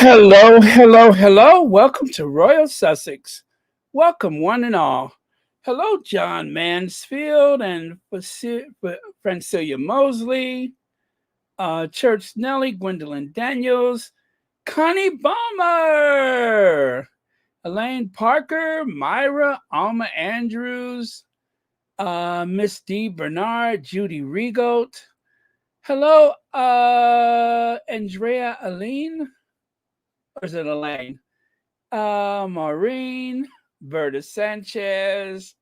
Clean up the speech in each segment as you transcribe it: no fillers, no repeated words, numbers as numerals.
Hello, hello, hello. Welcome to Royal Sussex. Welcome, one and all. Hello, John Mansfield and Francilia Mosley, Church Nellie, Gwendolyn Daniels, Connie Balmer, Elaine Parker, Myra, Alma Andrews, Miss D. Bernard, Judy Regoat. Hello, Andrea Aline. Or is it Elaine? Maureen, Berta Sanchez,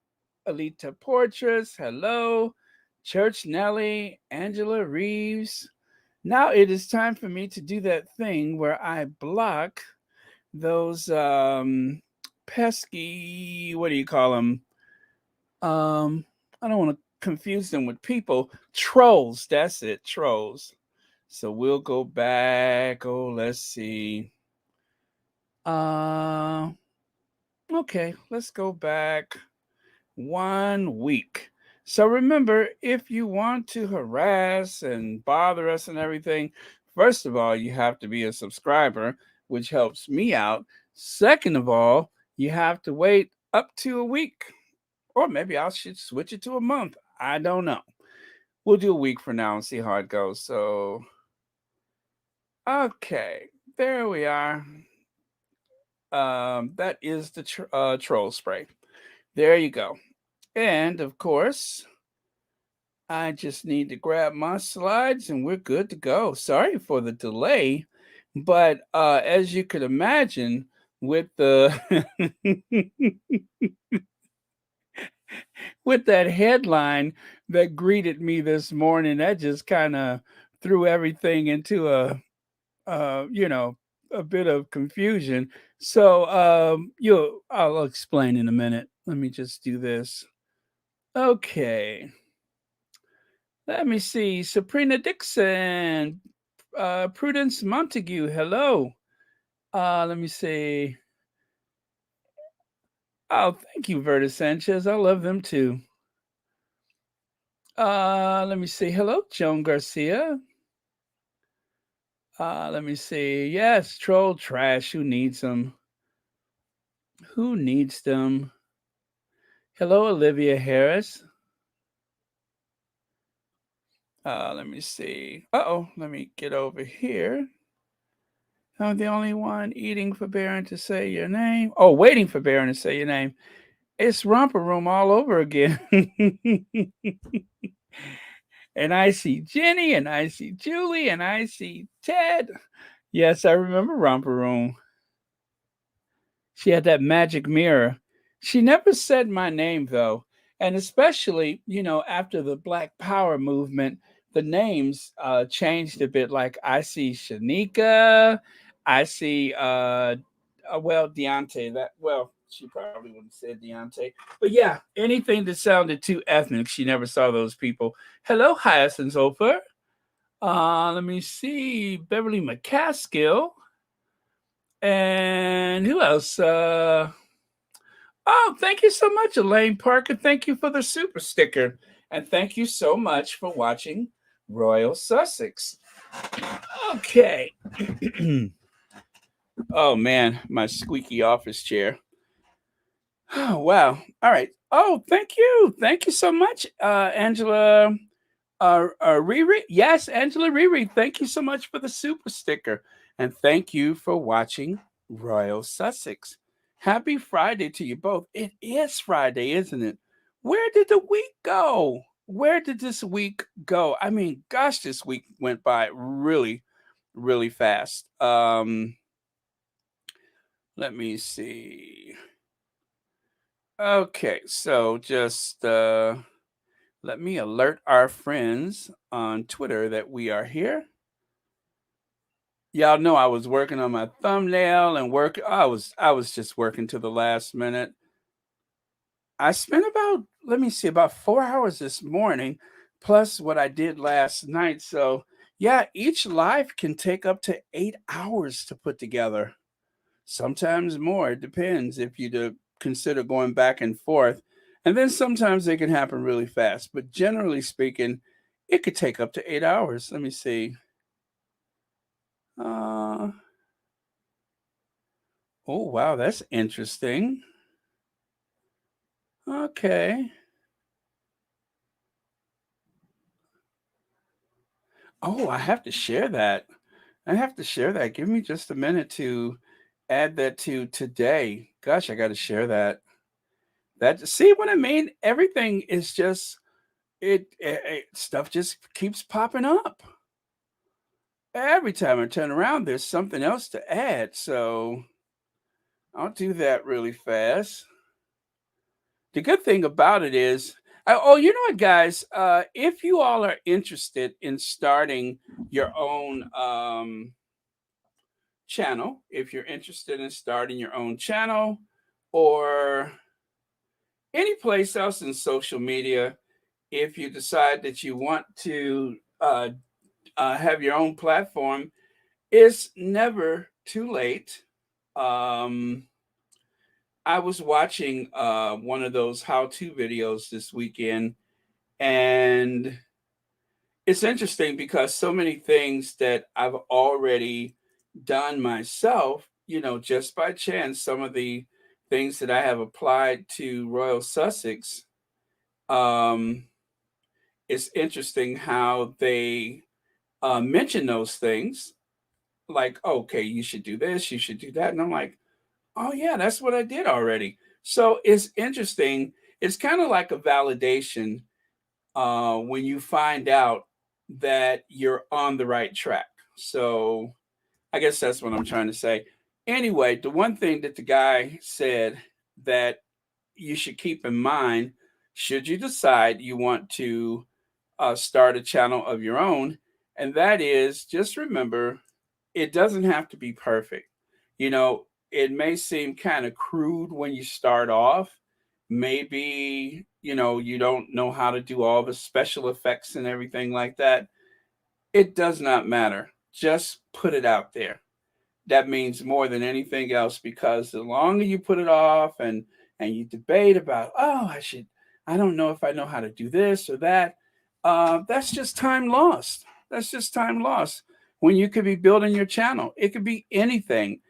Alita Portress, hello, Church Nellie, Angela Reeves. Now it is time for me to do that thing where I block those pesky, what do you call them? I don't want to confuse them with people. Trolls, that's it, trolls. So we'll go back. Oh, let's see. Okay, let's go back 1 week. So remember, if you want to harass and bother us and everything, first of all, you have to be a subscriber, which helps me out. Second of all, you have to wait up to a week. Or maybe I should switch it to a month. I don't know. We'll do a week for now and see how it goes. So, okay, there we are. That is the troll spray. There you go. And of course, I just need to grab my slides and we're good to go. Sorry for the delay, but as you could imagine, with the with that headline that greeted me this morning, that just kind of threw everything into a a bit of confusion. So I'll explain in a minute. Let me just do this. Okay. Let me see. Sabrina Dixon, Prudence Montague, hello. Let me see. Oh, thank you, Verta Sanchez. I love them too. Let me see. Hello, Joan Garcia. Let me see. Yes, troll trash. Who needs them? Who needs them? Hello, Olivia Harris. Let me see. Let me get over here. I'm the only one eating for Baron to say your name. Oh, waiting for Baron to say your name. It's Romper Room all over again. And I see Jenny, and I see Julie, and I see Ted. Yes, I remember Romper Room. She had that magic mirror. She never said my name, though. And especially, after the Black Power movement, the names changed a bit. Like I see Shanika, I see, Deontay. She probably wouldn't have said Deontay. But yeah, anything that sounded too ethnic, she never saw those people. Hello, Hyacinth Ofer. Let me see. Beverly McCaskill. And who else? Oh, thank you so much, Elaine Parker. Thank you for the super sticker. And thank you so much for watching Royal Sussex. Okay. Oh, man, my squeaky office chair. Oh, wow. All right. Oh, thank you. Thank you so much, Angela Riri. Yes, Angela Riri. Thank you so much for the super sticker. And thank you for watching Royal Sussex. Happy Friday to you both. It is Friday, isn't it? Where did the week go? Where did this week go? I mean, gosh, this week went by really, really fast. Let me see. Okay, so just let me alert our friends on Twitter that we are here. Y'all know I was working on my thumbnail and work. I was just working to the last minute. I spent about, let me see, about 4 hours this morning, plus what I did last night. So yeah, each live can take up to 8 hours to put together. Sometimes more. It depends if you consider going back and forth. And then sometimes they can happen really fast. But generally speaking, it could take up to 8 hours. Let me see. Uh, oh, wow, that's interesting. Okay. Oh, I have to share that. I have to share that. Give me just a minute to add that to today. Gosh, I got to share that. That see what I mean? Everything is just stuff just keeps popping up. Every time I turn around, there's something else to add. So I'll do that really fast. The good thing about it is, oh, you know what, guys? If you all are interested in starting your own channel, if you're interested in starting your own channel or any place else in social media, if you decide that you want to have your own platform, it's never too late. Um, I was watching one of those how-to videos this weekend, and it's interesting because so many things that I've already done myself, just by chance, some of the things that I have applied to Royal Sussex, um, it's interesting how they mention those things like, okay, you should do this, you should do that. And I'm like, oh, yeah, that's what I did already. So it's interesting. It's kind of like a validation when you find out that you're on the right track. So I guess that's what I'm trying to say. Anyway, the one thing that the guy said that you should keep in mind should you decide you want to start a channel of your own, and that is just remember it doesn't have to be perfect. It may seem kind of crude when you start off. Maybe, you don't know how to do all the special effects and everything like that. It does not matter. Just put it out there. That means more than anything else because the longer you put it off and you debate about, oh, I don't know if I know how to do this or that, that's just time lost. That's just time lost when you could be building your channel. It could be anything.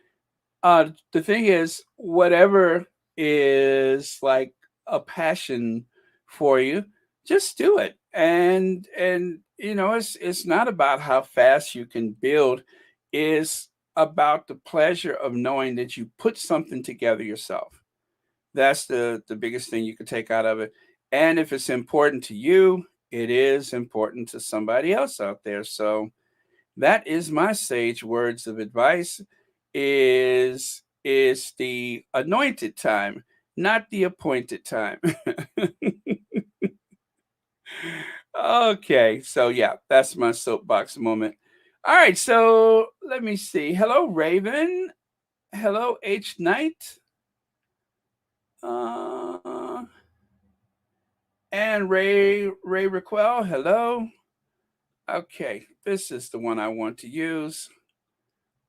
The thing is, whatever is like a passion for you, just do it. And it's not about how fast you can build. It's about the pleasure of knowing that you put something together yourself. That's the biggest thing you can take out of it. And if it's important to you, it is important to somebody else out there. So that is my sage words of advice is the anointed time, not the appointed time. Okay, so yeah, that's my soapbox moment. All right, so let me see. Hello, Raven. Hello, H Knight. And Ray Raquel. Hello. Okay, this is the one I want to use.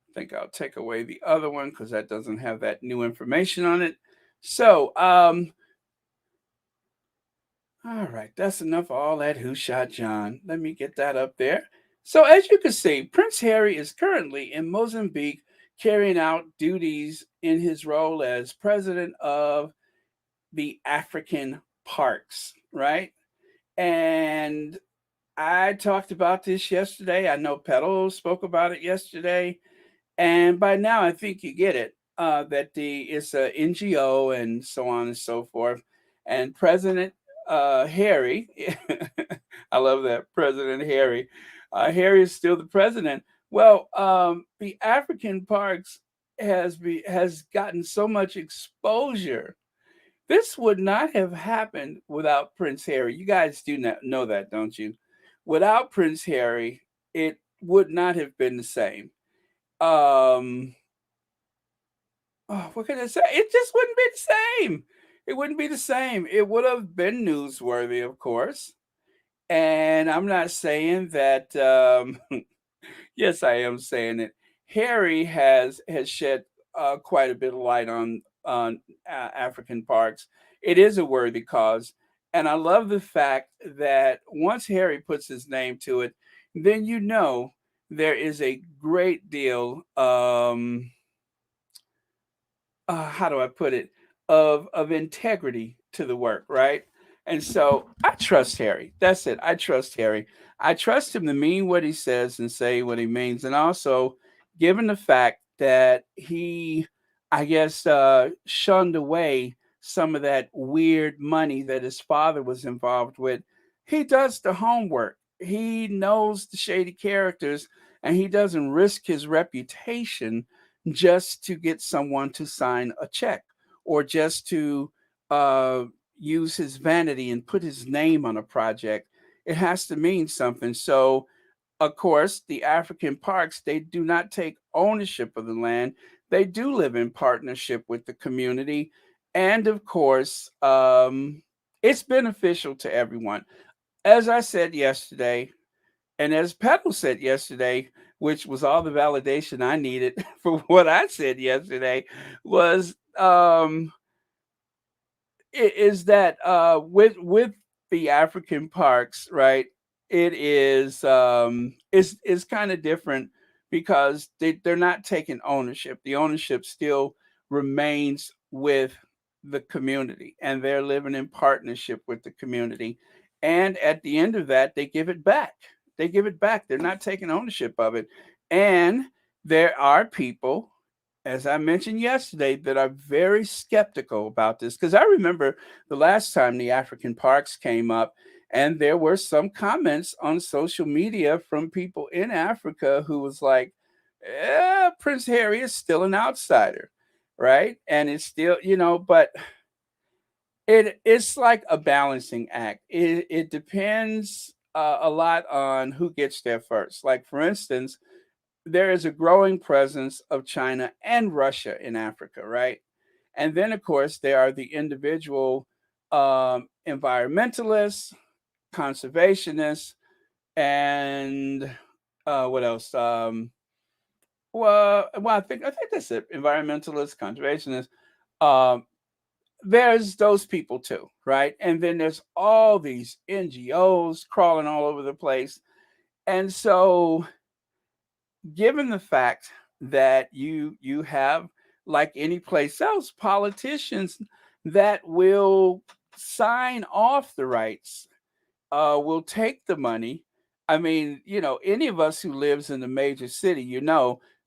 I think I'll take away the other one because that doesn't have that new information on it. So, all right, that's enough of all that Who Shot John. Let me get that up there. So, as you can see, Prince Harry is currently in Mozambique carrying out duties in his role as president of the African parks, right? And I talked about this yesterday. I know Pedal spoke about it yesterday. And by now, I think you get it that it's a NGO and so on and so forth. And President Harry, I love that President Harry. Harry is still the president. Well, the African parks has gotten so much exposure. This would not have happened without Prince Harry. You guys do not know that, don't you? Without Prince Harry, it would not have been the same. Um, what can I say? It just wouldn't be the same. It wouldn't be the same. It would have been newsworthy, of course. And I'm not saying that. Yes, I am saying it. Harry has shed quite a bit of light on African parks. It is a worthy cause, and I love the fact that once Harry puts his name to it, then you know there is a great deal. How do I put it, of integrity to the work, right? And so I trust Harry. That's it. I trust Harry. I trust him to mean what he says and say what he means. And also, given the fact that he, I guess, shunned away some of that weird money that his father was involved with, he does the homework. He knows the shady characters and he doesn't risk his reputation just to get someone to sign a check or just to uh, use his vanity and put his name on a project. It has to mean something. So, of course, the African parks, they do not take ownership of the land. They do live in partnership with the community. And of course, it's beneficial to everyone. As I said yesterday, and as Petal said yesterday, which was all the validation I needed for what I said yesterday, was is that with the African parks, right? It is kind of different because they're not taking ownership. The ownership still remains with the community, and they're living in partnership with the community. And at the end of that, they give it back. They give it back. They're not taking ownership of it. And there are people, as I mentioned yesterday, that are very skeptical about this because I remember the last time the African parks came up, and there were some comments on social media from people in Africa who was like, Prince Harry is still an outsider, right? And it's still, but it's like a balancing act. It depends a lot on who gets there first. Like, for instance, there is a growing presence of China and Russia in Africa, right? And then, of course, there are the individual environmentalists, conservationists, and what else? I think that's it. Environmentalists, conservationists. Um, there's those people too, right? And then there's all these NGOs crawling all over the place, and so given the fact that you have, like any place else, politicians that will sign off the rights, will take the money. I mean, any of us who lives in a major city,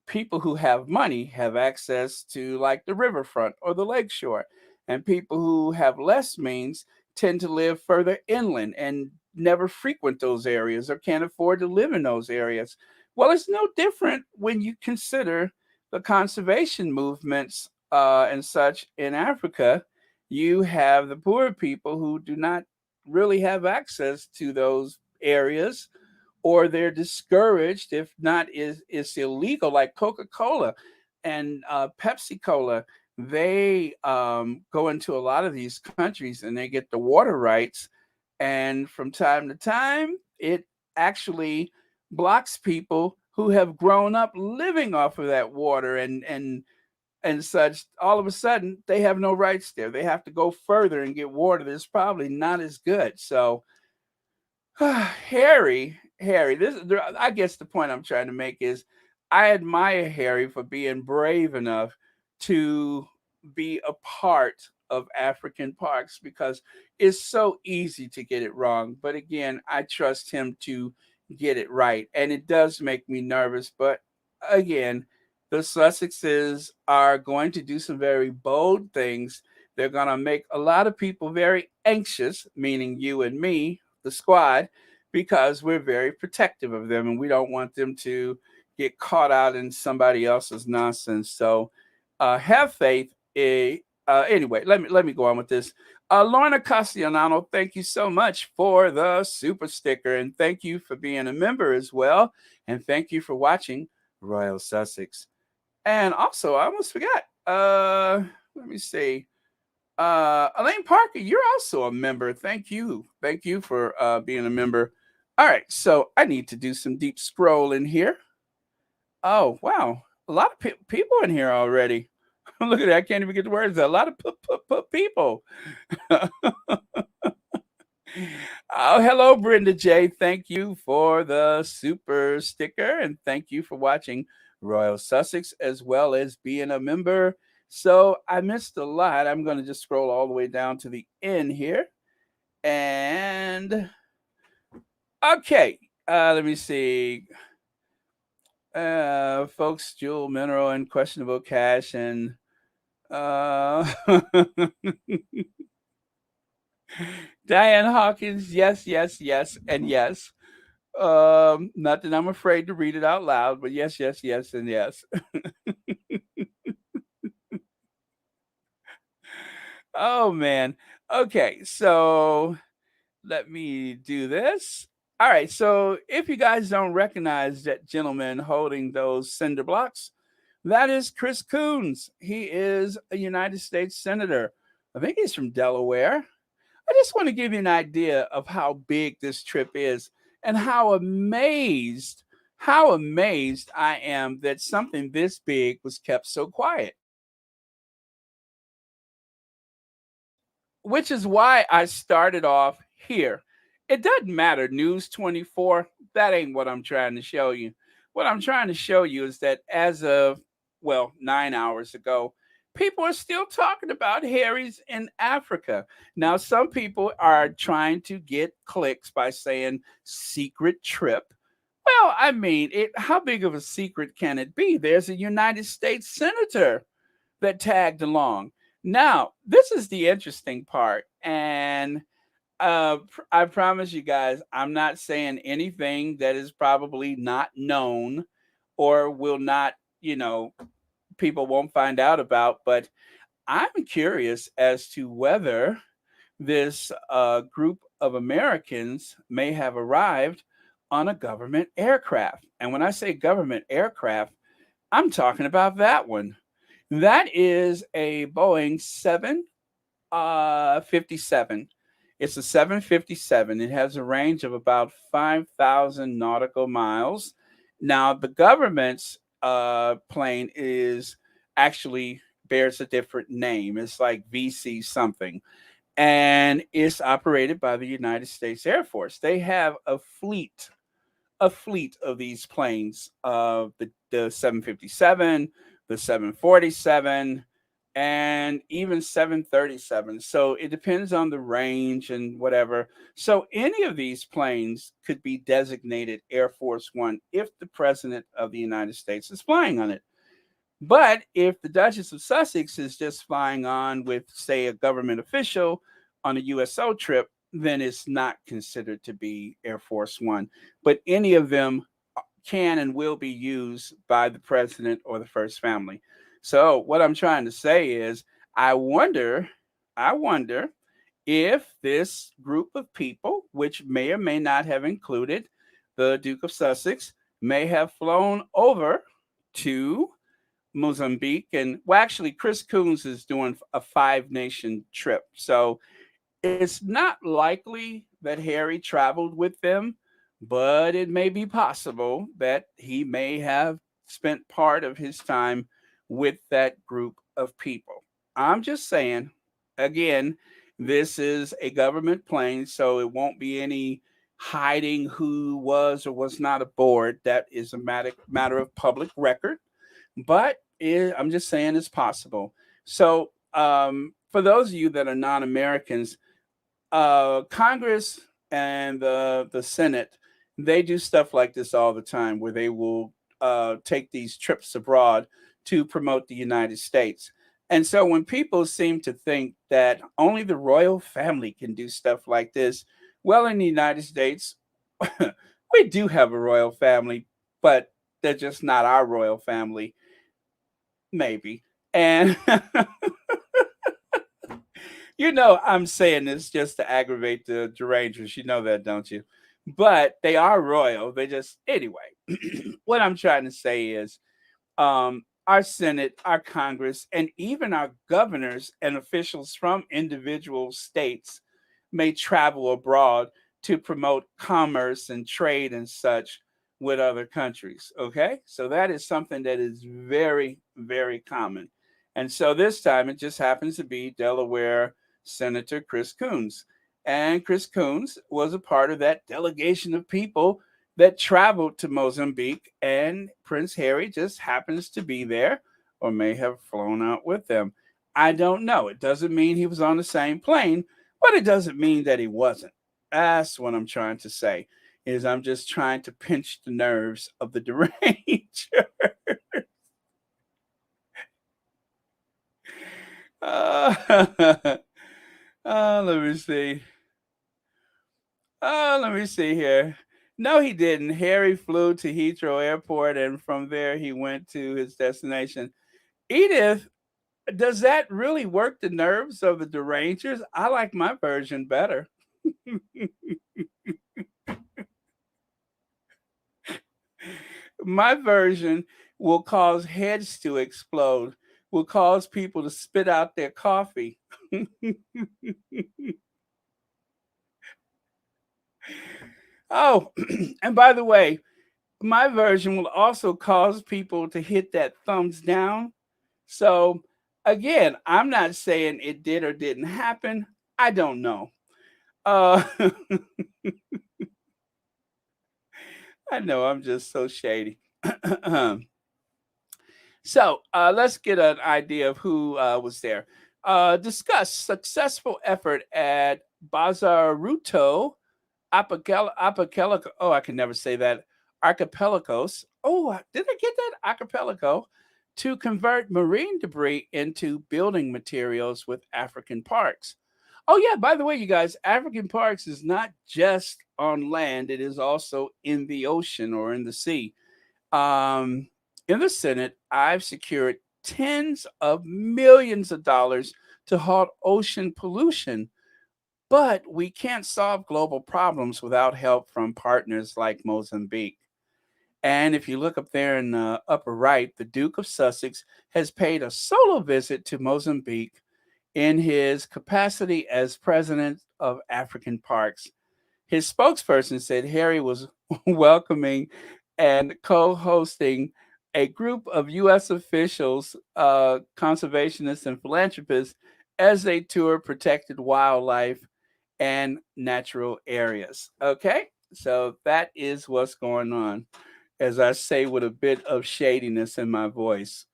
people who have money have access to like the riverfront or the lakeshore, and people who have less means tend to live further inland and never frequent those areas or can't afford to live in those areas. Well, it's no different when you consider the conservation movements and such in Africa. You have the poor people who do not really have access to those areas, or they're discouraged. If not, is it's illegal, like Coca-Cola and Pepsi-Cola. They go into a lot of these countries and they get the water rights, and from time to time it actually blocks people who have grown up living off of that water and such. All of a sudden they have no rights there. They have to go further and get water that's probably not as good. So Harry, I guess the point I'm trying to make is I admire Harry for being brave enough to be a part of African parks because it's so easy to get it wrong. But again, I trust him to get it right. And it does make me nervous. But again, the Sussexes are going to do some very bold things. They're going to make a lot of people very anxious, meaning you and me, the squad, because we're very protective of them and we don't want them to get caught out in somebody else's nonsense. So have faith. Anyway, let me go on with this. Lorna Castellano, thank you so much for the super sticker and thank you for being a member as well. And thank you for watching Royal Sussex. And also, I almost forgot. Let me see. Elaine Parker, you're also a member. Thank you. Thank you for being a member. All right, so I need to do some deep scrolling here. Oh, wow. A lot of people in here already. Look at that. I can't even get the words out. A lot of people. Oh, hello, Brenda J. Thank you for the super sticker and thank you for watching Royal Sussex as well as being a member. So I missed a lot. I'm going to just scroll all the way down to the end here. And okay, let me see. Folks, jewel, mineral, and questionable cash, and Diane Hawkins, yes, yes, yes, and yes. Not that I'm afraid to read it out loud, but yes, yes, yes, and yes. Oh man. Okay, so let me do this. All right, so if you guys don't recognize that gentleman holding those cinder blocks, that is Chris Coons. He is a United States Senator. I think he's from Delaware. I just want to give you an idea of how big this trip is and how amazed I am that something this big was kept so quiet. Which is why I started off here. It doesn't matter, News 24, that ain't what I'm trying to show you. What I'm trying to show you is that as of, well, 9 hours ago, people are still talking about Harry's in Africa. Now, some people are trying to get clicks by saying secret trip. Well, I mean, how big of a secret can it be? There's a United States senator that tagged along. Now, this is the interesting part, and I promise you guys, I'm not saying anything that is probably not known or will not, people won't find out about. But I'm curious as to whether this group of Americans may have arrived on a government aircraft. And when I say government aircraft, I'm talking about that one. That is a Boeing 757. It's a 757. It has a range of about 5,000 nautical miles. Now, the government's plane is actually bears a different name. It's like VC something. And it's operated by the United States Air Force. They have a fleet of these planes, the 757, the 747, and even 737. So it depends on the range and whatever. So any of these planes could be designated Air Force One if the President of the United States is flying on it. But if the Duchess of Sussex is just flying on with, say, a government official on a USO trip, then it's not considered to be Air Force One. But any of them can and will be used by the president or the first family. So what I'm trying to say is, I wonder if this group of people, which may or may not have included the Duke of Sussex, may have flown over to Mozambique. And well, actually, Chris Coons is doing a 5 nation trip. So it's not likely that Harry traveled with them, but it may be possible that he may have spent part of his time with that group of people. I'm just saying, again, this is a government plane, so it won't be any hiding who was or was not aboard. That is a matter of public record, but I'm just saying it's possible. So, for those of you that are non Americans, Congress and the Senate, they do stuff like this all the time, where they will take these trips abroad to promote the United States. And so when people seem to think that only the royal family can do stuff like this, well, in the United States, we do have a royal family, but they're just not our royal family, maybe. And I'm saying this just to aggravate the derangers. You know that, don't you? But they are royal. They just, anyway, what I'm trying to say is our Senate, our Congress, and even our governors and officials from individual states may travel abroad to promote commerce and trade and such with other countries. Okay. So that is something that is very, very common. And so this time it just happens to be Delaware Senator Chris Coons. And Chris Coons was a part of that delegation of people that traveled to Mozambique, and Prince Harry just happens to be there or may have flown out with them. I don't know. It doesn't mean he was on the same plane, but it doesn't mean that he wasn't. That's what I'm trying to say. Is I'm just trying to pinch the nerves of the deranged. uh, let me see. Let me see here. No, he didn't. Harry flew to Heathrow Airport, and from there he went to his destination. Edith, does that really work the nerves of the derangers? I like my version better. My version will cause heads to explode, will cause people to spit out their coffee. Oh, and by the way, my version will also cause people to hit that thumbs down. So, again, I'm not saying it did or didn't happen. I don't know. Uh, I know I'm just so shady. So let's get an idea of who was there. Discuss successful effort at Bazaruto Archipelago. Oh, I can never say that. Archipelagos. Oh, did I get that? Archipelago. To convert marine debris into building materials with African parks. Oh, yeah, by the way, you guys, African parks is not just on land, it is also in the ocean or in the sea. Um, in the Senate, I've secured tens of millions of dollars to halt ocean pollution, but we can't solve global problems without help from partners like Mozambique. And if you look up there in the upper right, the Duke of Sussex has paid a solo visit to Mozambique in his capacity as president of African Parks. His spokesperson said Harry was welcoming and co hosting a group of U.S. officials, conservationists, and philanthropists as they tour protected wildlife and natural areas. Okay, so that is what's going on, as I say with a bit of shadiness in my voice.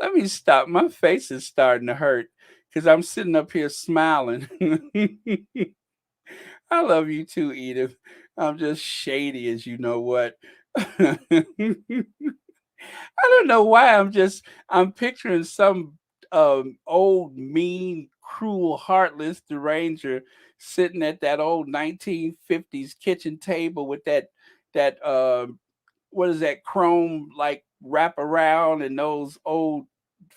Let me stop. My face is starting to hurt because I'm sitting up here smiling. I love you too, Edith. I'm just shady as you know what. I don't know why I'm picturing some old mean, cruel, heartless deranger sitting at that old 1950s kitchen table with that what is that chrome like wrap around and those old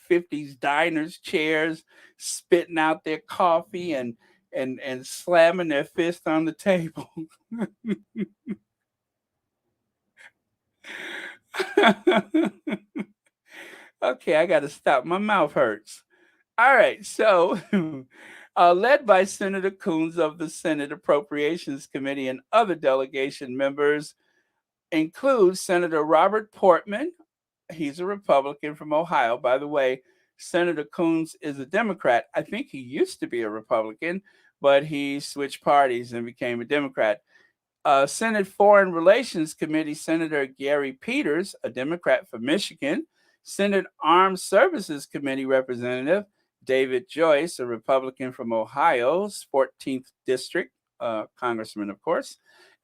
50s diners chairs spitting out their coffee and slamming their fist on the table. Okay, I got to stop. My mouth hurts. All right, so led by Senator Coons of the Senate Appropriations Committee, and other delegation members include Senator Robert Portman. He's a Republican from Ohio. By the way, Senator Coons is a Democrat. I think he used to be a Republican, but he switched parties and became a Democrat. Senate Foreign Relations Committee Senator Gary Peters, a Democrat from Michigan. Senate Armed Services Committee Representative David Joyce, a Republican from Ohio's 14th District, Congressman, of course.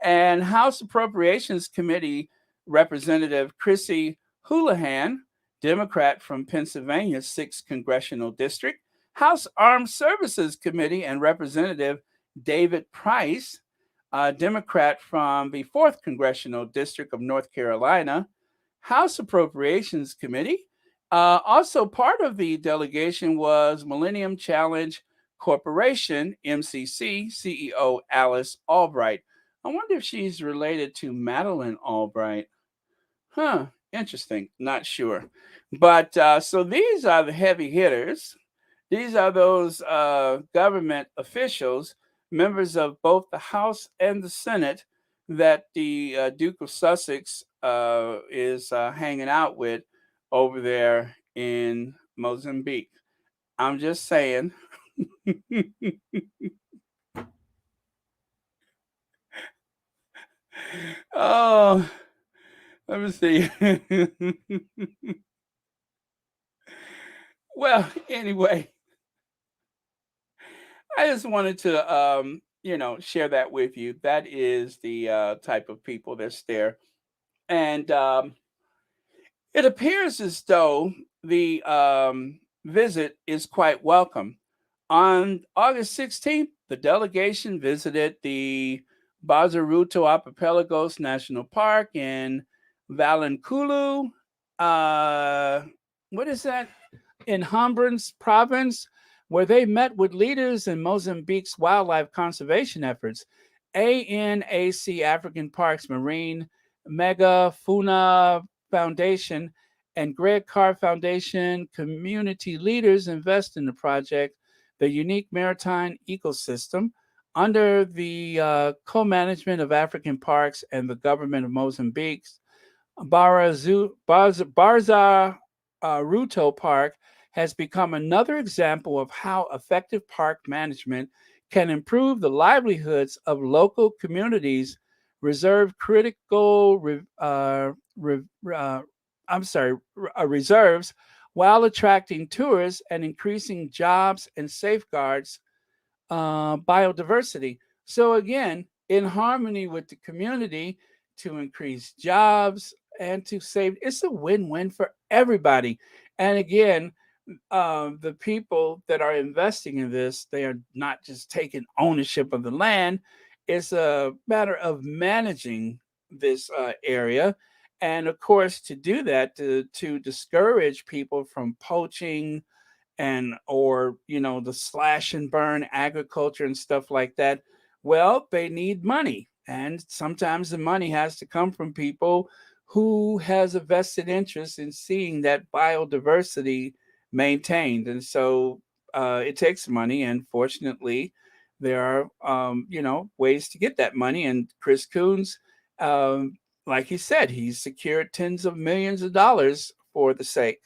And House Appropriations Committee Representative Chrissy Houlihan, Democrat from Pennsylvania's 6th Congressional District. House Armed Services Committee and Representative David Price, a Democrat from the 4th Congressional District of North Carolina. House Appropriations Committee. Also part of the delegation was Millennium Challenge Corporation, MCC, CEO Alice Albright. I wonder if she's related to Madeleine Albright. Huh, interesting. Not sure. But so these are the heavy hitters. These are those government officials, members of both the House and the Senate, that the Duke of Sussex is hanging out with over there in Mozambique. I'm just saying. Oh, let me see. Well, anyway, I just wanted to, share that with you. That is the type of people that's there. And it appears as though the visit is quite welcome. On August 16th, the delegation visited the Bazaruto Archipelagos National Park in Valankulu. What is that? In Humbrans province, where they met with leaders in Mozambique's wildlife conservation efforts. ANAC African Parks Marine Megafuna Foundation and Greg Carr Foundation community leaders invest in the project, the unique maritime ecosystem, under the co-management of African Parks and the government of Mozambique's Bazaruto Park has become another example of how effective park management can improve the livelihoods of local communities, reserve critical reserves, while attracting tourists and increasing jobs and safeguards biodiversity. So again, in harmony with the community, to increase jobs and to save, it's a win-win for everybody. And again, the people that are investing in this, they are not just taking ownership of the land. It's a matter of managing this area. And of course, to do that, to discourage people from poaching and or the slash and burn agriculture and stuff like that, well, they need money, and sometimes the money has to come from people who has a vested interest in seeing that biodiversity maintained. And so it takes money, and fortunately there are ways to get that money. And Chris Coons, like he said, he's secured tens of millions of dollars for the sake,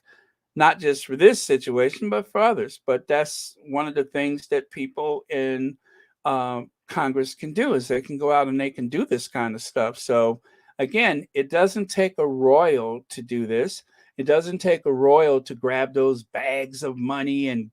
not just for this situation, but for others. But that's one of the things that people in Congress can do, is they can go out and they can do this kind of stuff. So again, it doesn't take a royal to do this. It doesn't take a royal to grab those bags of money and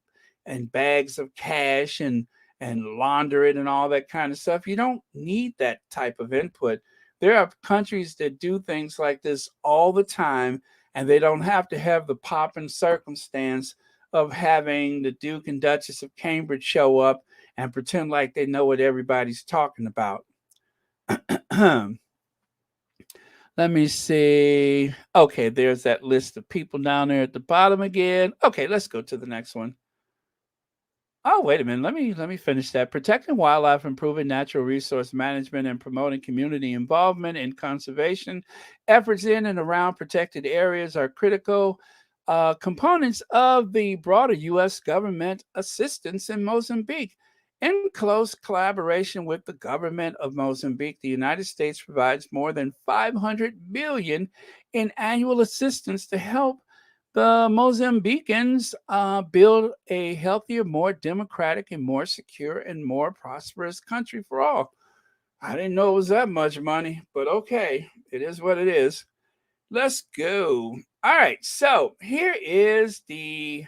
bags of cash and launder it and all that kind of stuff. You don't need that type of input. There are countries that do things like this all the time, and they don't have to have the pomp and circumstance of having the Duke and Duchess of Cambridge show up and pretend like they know what everybody's talking about. Let me see. Okay, there's that list of people down there at the bottom again. Okay, let's go to the next one. Oh, wait a minute. Let me finish that. Protecting wildlife, improving natural resource management, and promoting community involvement in conservation efforts in and around protected areas are critical. components of the broader U.S. government assistance in Mozambique. In close collaboration with the government of Mozambique, the United States provides more than 500 billion in annual assistance to help the Mozambicans build a healthier, more democratic, and more secure and more prosperous country for all. I didn't know it was that much money, but okay, it is what it is. Let's go. All right, so here is the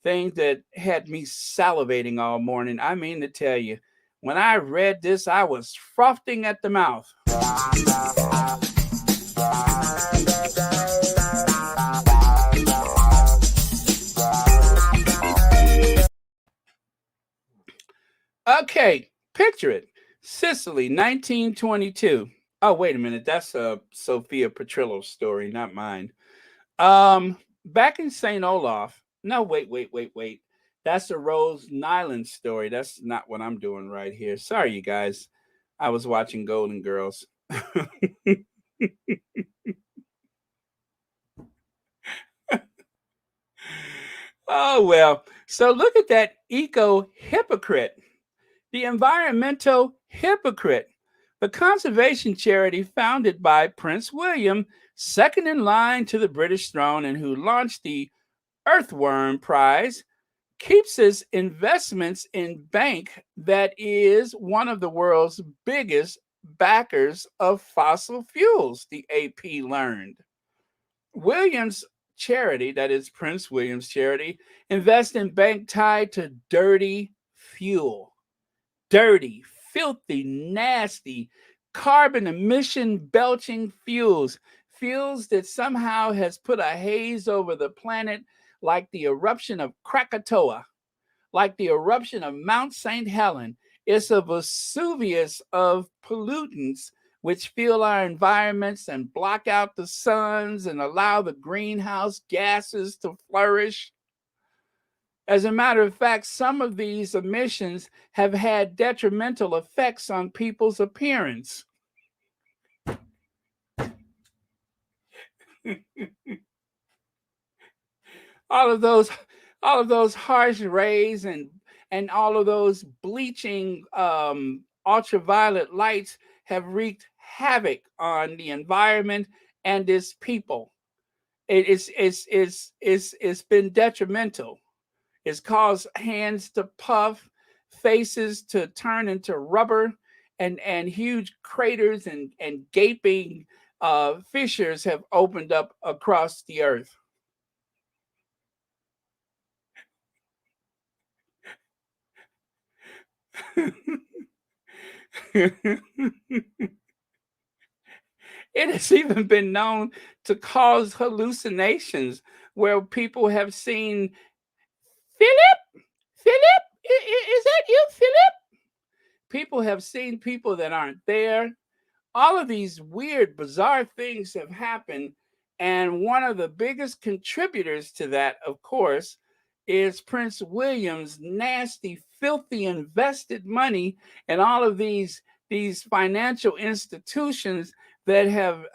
thing that had me salivating all morning. I mean to tell you, when I read this, I was frothing at the mouth. Okay, picture it. Sicily, 1922. Oh, wait a minute. That's a Sophia Petrillo story, not mine. Back in St. Olaf. No, wait. That's a Rose Nyland story. That's not what I'm doing right here. Sorry, you guys. I was watching Golden Girls. Oh, well. So look at that eco hypocrite, the environmental hypocrite, the conservation charity founded by Prince William, second in line to the British throne, and who launched the Earthworm Prize, keeps its investments in bank that is one of the world's biggest backers of fossil fuels, the AP learned. Williams charity, that is Prince William's charity, invests in bank tied to dirty fuel. Dirty, filthy, nasty, carbon emission belching fuels. Fuels that somehow has put a haze over the planet like the eruption of Krakatoa, like the eruption of Mount St. Helen. It's a Vesuvius of pollutants which fill our environments and block out the suns and allow the greenhouse gases to flourish. As a matter of fact, some of these emissions have had detrimental effects on people's appearance. all of those all of those harsh rays and all of those bleaching ultraviolet lights have wreaked havoc on the environment and its people. It's been detrimental. It's caused hands to puff, faces to turn into rubber, and huge craters and gaping fissures have opened up across the earth. It has even been known to cause hallucinations where people have seen Philip, Philip, is that you, Philip? People have seen people that aren't there. All of these weird, bizarre things have happened. And one of the biggest contributors to that, of course, is Prince William's nasty, filthy invested money and all of these financial institutions that have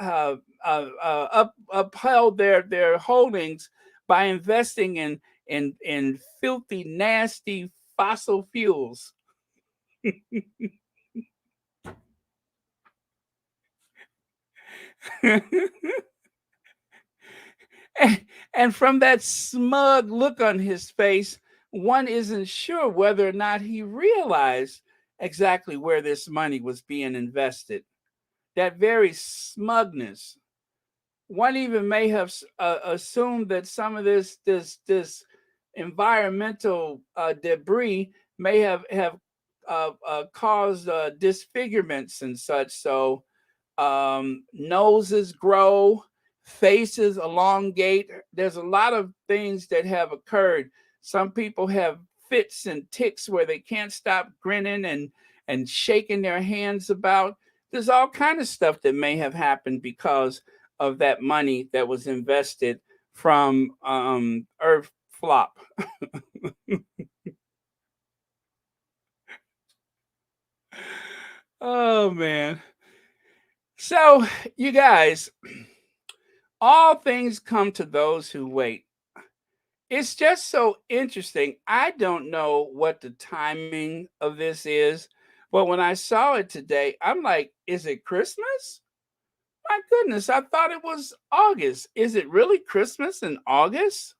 upheld their holdings by investing in filthy, nasty fossil fuels. And from that smug look on his face, one isn't sure whether or not he realized exactly where this money was being invested. That very smugness. One even may have assumed that some of this environmental debris may have caused disfigurements and such. So noses grow, faces elongate. There's a lot of things that have occurred. Some people have fits and ticks where they can't stop grinning and shaking their hands about. There's all kind of stuff that may have happened because of that money that was invested from Earth Flop. Oh man. So, you guys, all things come to those who wait. It's just so interesting. I don't know what the timing of this is, but when I saw it today, I'm like, is it Christmas? My goodness, I thought it was August. Is it really Christmas in August?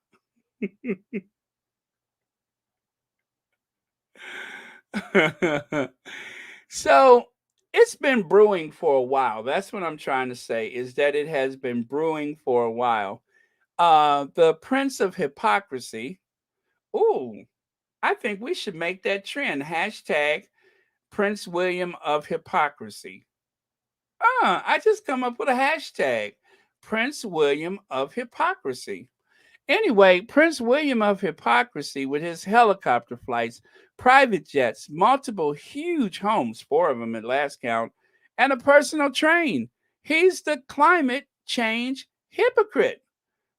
So it's been brewing for a while. That's what I'm trying to say is that it has been brewing for a while. The Prince of Hypocrisy. Ooh, I think we should make that trend. Hashtag Prince William of Hypocrisy. I just come up with a hashtag. Prince William of Hypocrisy. Anyway, Prince William of Hypocrisy, with his helicopter flights, private jets, multiple huge homes, four of them at last count, and a personal train. He's the climate change hypocrite.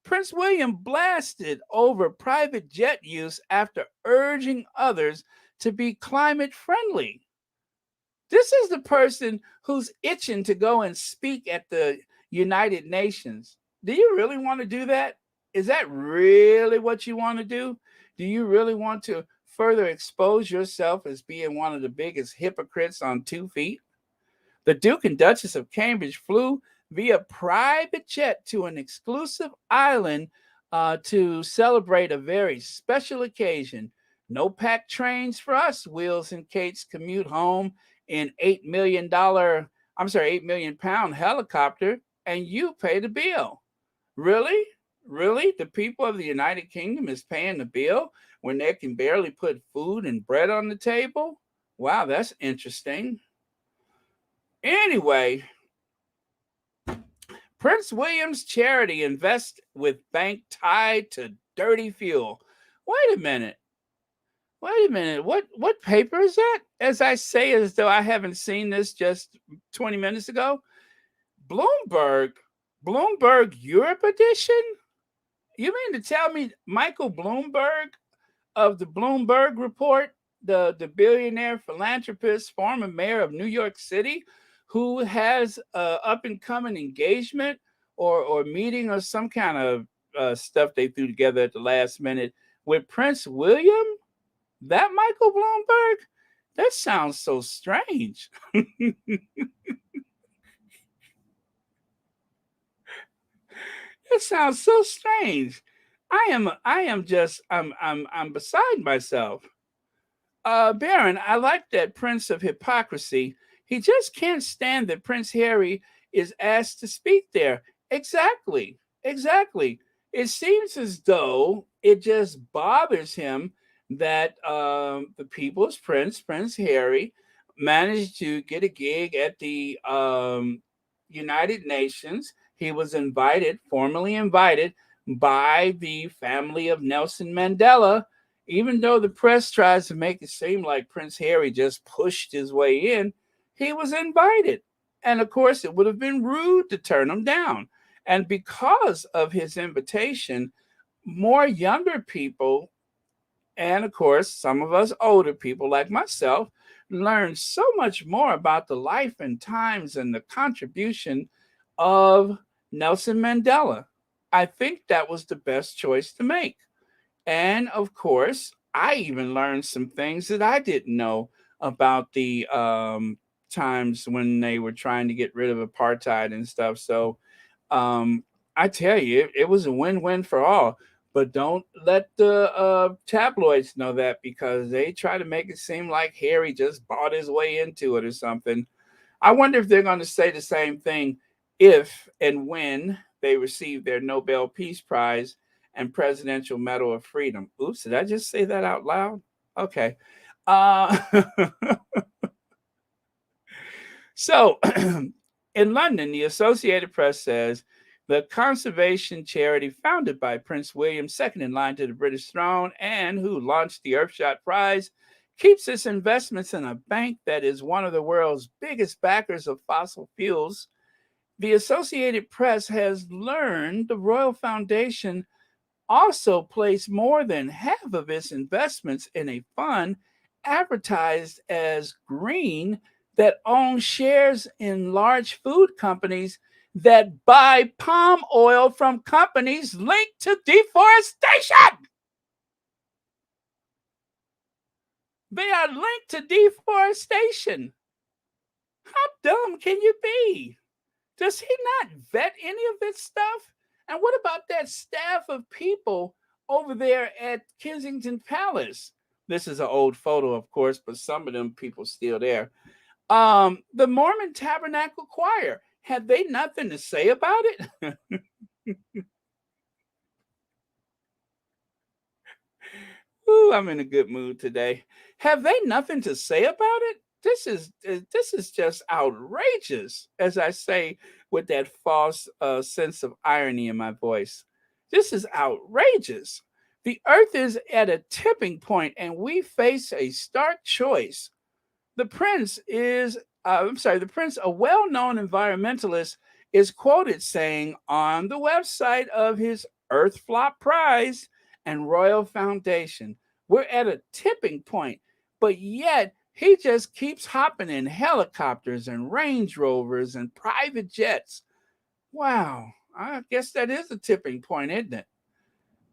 Prince William blasted over private jet use after urging others to be climate friendly. This is the person who's itching to go and speak at the United Nations. Do you really want to do that? Is that really what you want to do? Do you really want to further expose yourself as being one of the biggest hypocrites on 2 feet? The Duke and Duchess of Cambridge flew via private jet to an exclusive island to celebrate a very special occasion. No packed trains for us, Wills and Kate's commute home in £8 million helicopter, and you pay the bill. Really? Really? The people of the United Kingdom is paying the bill when they can barely put food and bread on the table? Wow, that's interesting. Anyway, Prince William's charity invests with bank tied to dirty fuel. Wait a minute. Wait a minute. What paper is that? As I say, as though I haven't seen this just 20 minutes ago. Bloomberg. Bloomberg Europe edition? You mean to tell me Michael Bloomberg of the Bloomberg Report, the billionaire philanthropist, former mayor of New York City, who has a up and coming engagement or meeting or some kind of stuff they threw together at the last minute with Prince William? That Michael Bloomberg? That sounds so strange. It sounds so strange. I'm beside myself. Baron, I like that Prince of Hypocrisy. He just can't stand that Prince Harry is asked to speak there. Exactly. Exactly. It seems as though it just bothers him that the people's prince, Prince Harry, managed to get a gig at the United Nations. He was invited, formally invited, by the family of Nelson Mandela, even though the press tries to make it seem like Prince Harry just pushed his way in. He was invited. And of course, it would have been rude to turn him down. And because of his invitation, more younger people, and of course, some of us older people like myself, learned so much more about the life and times and the contribution of Nelson Mandela. I think that was the best choice to make. And of course, I even learned some things that I didn't know about the times when they were trying to get rid of apartheid and stuff. So I tell you, it was a win-win for all. But don't let the tabloids know that, because they try to make it seem like Harry just bought his way into it or something. I wonder if they're going to say the same thing if and when they receive their Nobel Peace Prize and Presidential Medal of Freedom. Oops, did I just say that out loud? Okay. Uh, so, in London, the Associated Press says the conservation charity founded by Prince William, second in line to the British throne, and who launched the Earthshot Prize, keeps its investments in a bank that is one of the world's biggest backers of fossil fuels. The Associated Press has learned the Royal Foundation also placed more than half of its investments in a fund advertised as green that owns shares in large food companies that buy palm oil from companies linked to deforestation. They are linked to deforestation. How dumb can you be? Does he not vet any of this stuff? And what about that staff of people over there at Kensington Palace? This is an old photo, of course, but some of them people still there. The Mormon Tabernacle Choir, had they nothing to say about it? Ooh, I'm in a good mood today. Have they nothing to say about it? This is just outrageous, as I say with that false sense of irony in my voice. This is outrageous. The earth is at a tipping point, and we face a stark choice. The prince is, the prince, a well-known environmentalist, is quoted saying on the website of his Earth Flop Prize and Royal Foundation, we're at a tipping point, but yet he just keeps hopping in helicopters and Range Rovers and private jets. Wow, I guess that is a tipping point, isn't it?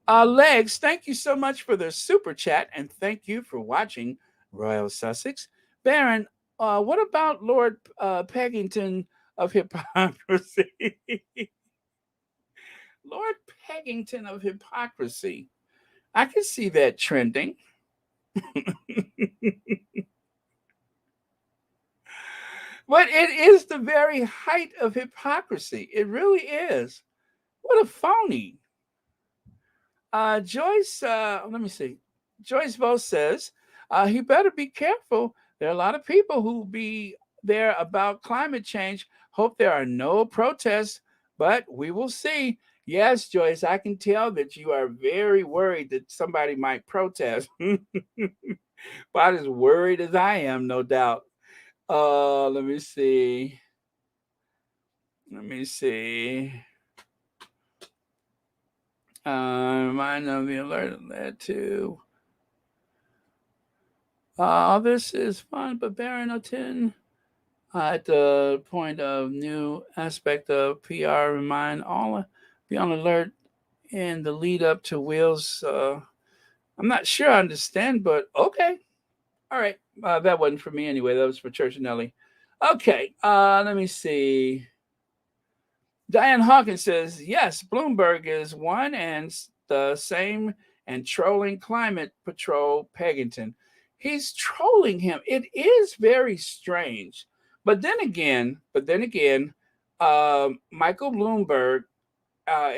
Legs, thank you so much for the super chat, and thank you for watching Royal Sussex. Baron, what about Lord Peggington of Hypocrisy? Lord Peggington of Hypocrisy. I can see that trending. But it is the very height of hypocrisy. It really is. What a phony. Joyce, let me see. Joyce Vo says, he better be careful. There are a lot of people who be there about climate change. Hope there are no protests, but we will see. Yes, Joyce, I can tell that you are very worried that somebody might protest. About as worried as I am, no doubt. Let me see. Remind of the alert led to. This is fun, but Baron 10 at the point of new aspect of PR. Remind all be on alert in the lead up to Wheels. I'm not sure I understand, but okay. All right. That wasn't for me anyway. That was for Church and Nelly. Okay. Let me see. Diane Hawkins says, yes, Bloomberg is one and the same and trolling Climate Patrol Peggington. He's trolling him. It is very strange. But then again, Michael Bloomberg,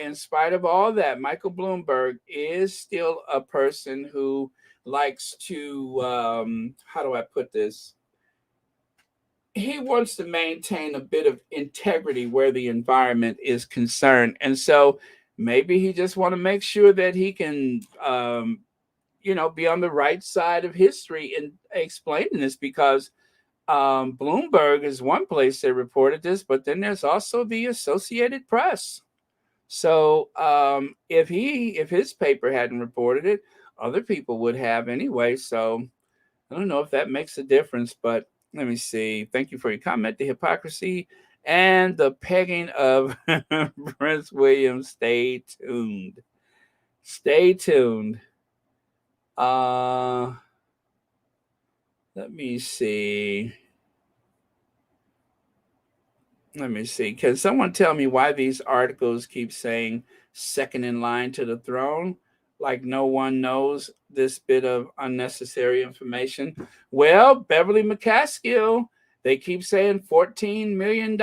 in spite of all that, Michael Bloomberg is still a person who likes to, how do I put this? He wants to maintain a bit of integrity where the environment is concerned. And so maybe he just want to make sure that he can, be on the right side of history in explaining this, because Bloomberg is one place that reported this, but then there's also the Associated Press. So if his paper hadn't reported it, other people would have anyway. So I don't know if that makes a difference, but let me see. Thank you for your comment. The hypocrisy and the pegging of Prince William. Stay tuned. Stay tuned. Let me see. Can someone tell me why these articles keep saying second in line to the throne? Like no one knows this bit of unnecessary information. Well, Beverly McCaskill, they keep saying $14 million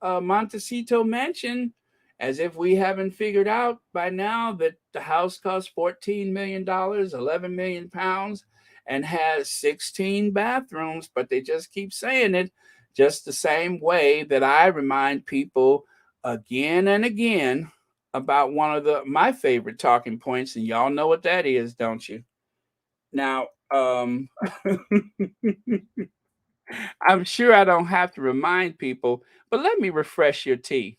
Montecito mansion, as if we haven't figured out by now that the house costs $14 million, 11 million pounds, and has 16 bathrooms, but they just keep saying it, just the same way that I remind people again and again about one of my favorite talking points, and y'all know what that is, don't you? Now, I'm sure I don't have to remind people, but let me refresh your tea.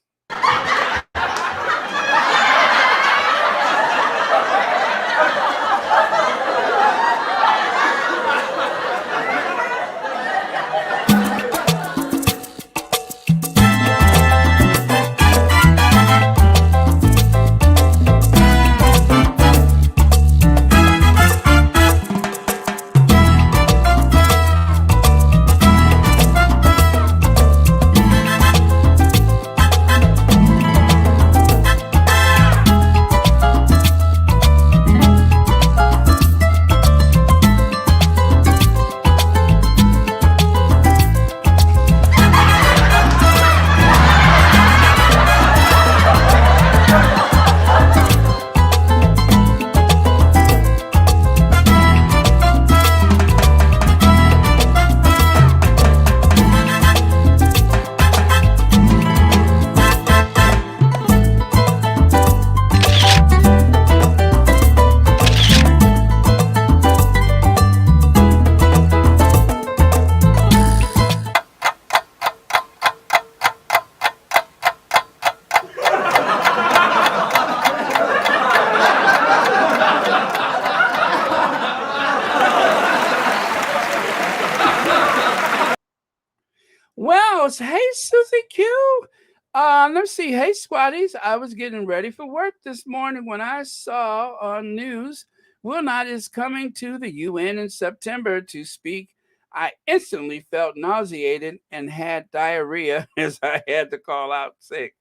let's see. Hey, squatties. I was getting ready for work this morning when I saw on news Will Not is coming to the UN in September to speak. I instantly felt nauseated and had diarrhea as I had to call out sick,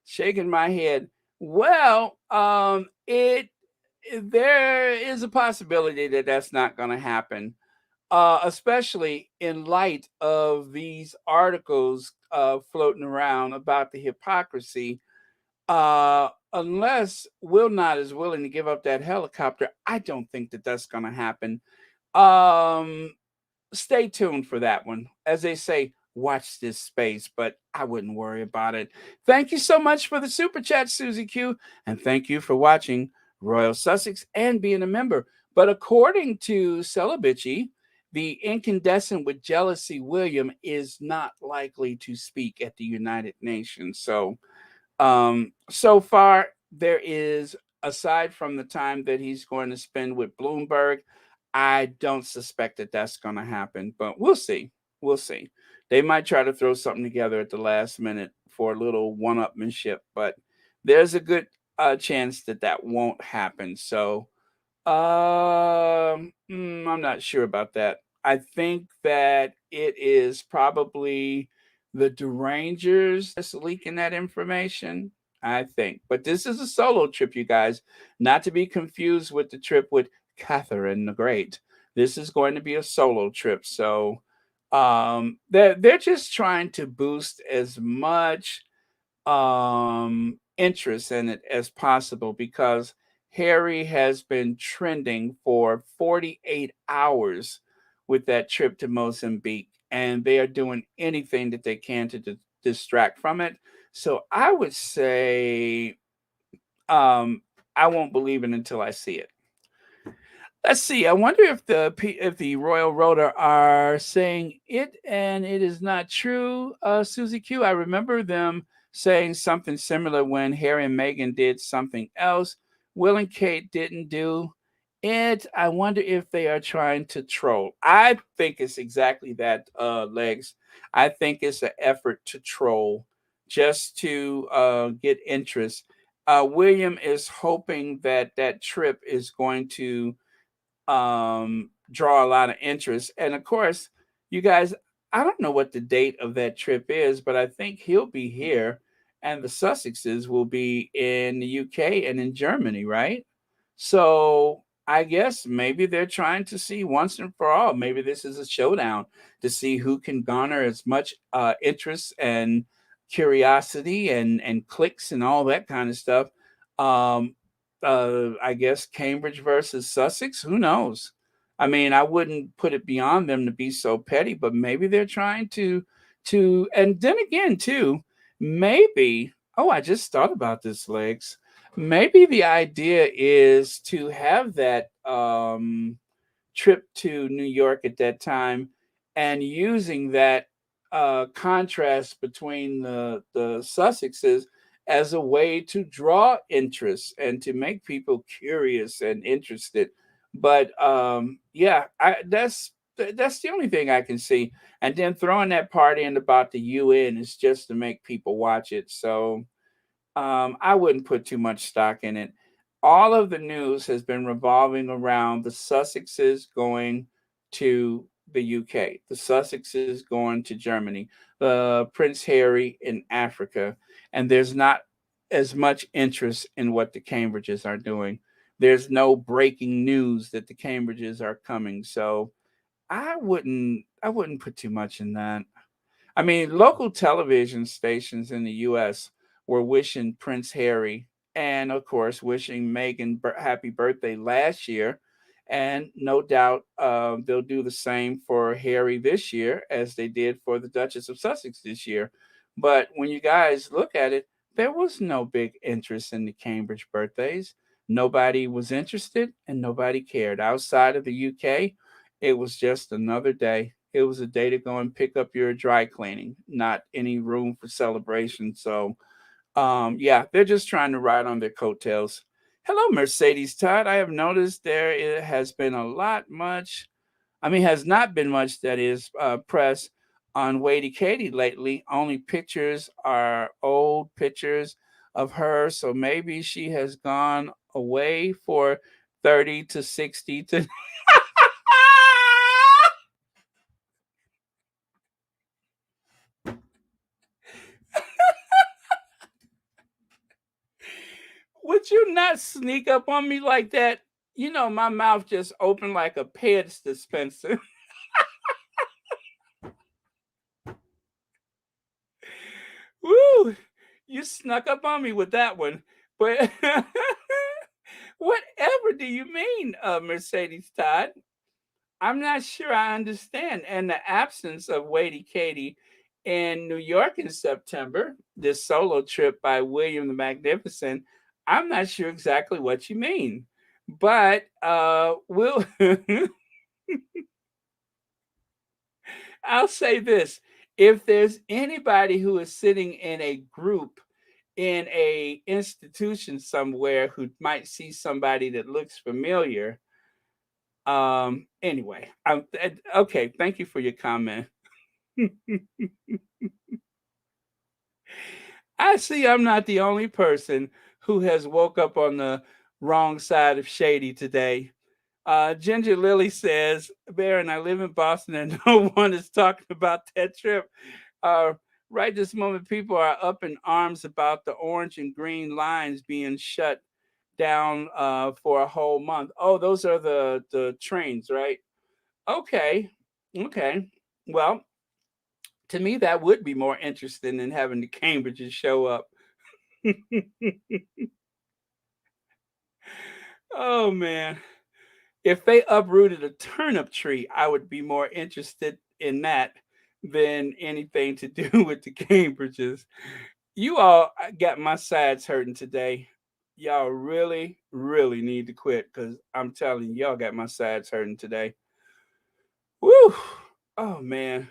shaking my head. Well, it there is a possibility that that's not going to happen, especially in light of these articles floating around about the hypocrisy. Unless Will Not is willing to give up that helicopter, I don't think that that's going to happen. Um, Stay tuned for that one. As they say, watch this space, but I wouldn't worry about it. Thank you so much for the super chat, Susie Q, and thank you for watching Royal Sussex and being a member. But according to Celibici, the incandescent with jealousy William is not likely to speak at the United Nations. So far, there is, aside from the time that he's going to spend with Bloomberg, I don't suspect that that's going to happen, but we'll see. We'll see. They might try to throw something together at the last minute for a little one-upmanship, but there's a good chance that that won't happen. So I'm not sure about that. I think that it is probably the Derangers that's leaking that information. I think, but this is a solo trip, you guys, not to be confused with the trip with Catherine the Great. This is going to be a solo trip, so they're just trying to boost as much interest in it as possible because Harry has been trending for 48 hours with that trip to Mozambique, and they are doing anything that they can to distract from it. So I would say um, I won't believe it until I see it. Let's see. I wonder if the Royal Rota are saying it and it is not true. Susie Q. I remember them saying something similar when Harry and Meghan did something else. Will and Kate didn't do it. I wonder if they are trying to troll. I think it's exactly that. Legs. I think it's an effort to troll, just to get interest. William is hoping that that trip is going to draw a lot of interest. And of course, you guys, I don't know what the date of that trip is, but I think he'll be here and the Sussexes will be in the UK and in Germany, right? So I guess maybe they're trying to see once and for all. Maybe this is a showdown to see who can garner as much interest and curiosity and clicks and all that kind of stuff. Um, I guess Cambridge versus Sussex. Who knows? I mean, I wouldn't put it beyond them to be so petty, but maybe they're trying to. And then again, too, maybe. Oh, I just thought about this, Legs. Maybe the idea is to have that trip to New York at that time and using that contrast between the Sussexes as a way to draw interest and to make people curious and interested. But yeah, that's the only thing I can see. And then throwing that part in about the UN is just to make people watch it. So I wouldn't put too much stock in it. All of the news has been revolving around the Sussexes going to the UK, the Sussexes going to Germany, Prince Harry in Africa, and there's not as much interest in what the Cambridges are doing. There's no breaking news that the Cambridges are coming, so I wouldn't put too much in that. I mean, local television stations in the U.S. were wishing Prince Harry and, of course, wishing Meghan happy birthday last year. And no doubt they'll do the same for Harry this year as they did for the Duchess of Sussex this year. But when you guys look at it, there was no big interest in the Cambridge birthdays. Nobody was interested and nobody cared. Outside of the UK, it was just another day. It was a day to go and pick up your dry cleaning, not any room for celebration. So, yeah, they're just trying to ride on their coattails. Hello, Mercedes Todd. I have noticed there it has been a lot much. I mean, has not been much that is press on Wadey Katie lately. Only pictures are old pictures of her. So maybe she has gone away for 30 to 60 to. Would you not sneak up on me like that? You know, my mouth just opened like a Peds dispenser. Woo! You snuck up on me with that one. But whatever do you mean, Mercedes Todd? I'm not sure I understand. And the absence of Wadey Katie in New York in September, this solo trip by William the Magnificent, I'm not sure exactly what you mean. But we'll I'll say this. If there's anybody who is sitting in a group in a institution somewhere who might see somebody that looks familiar, anyway, okay, thank you for your comment. I see I'm not the only person who has woke up on the wrong side of shady today. Ginger Lily says, Baron, I live in Boston and no one is talking about that trip. Uh, right this moment, people are up in arms about the orange and green lines being shut down for a whole month. Oh, those are the trains, right? Okay, okay. Well, to me, that would be more interesting than having the Cambridges show up. Oh man. If they uprooted a turnip tree, I would be more interested in that than anything to do with the Cambridges. You all got my sides hurting today. Y'all really, really need to quit because I'm telling you, y'all got my sides hurting today. Woo! Oh man.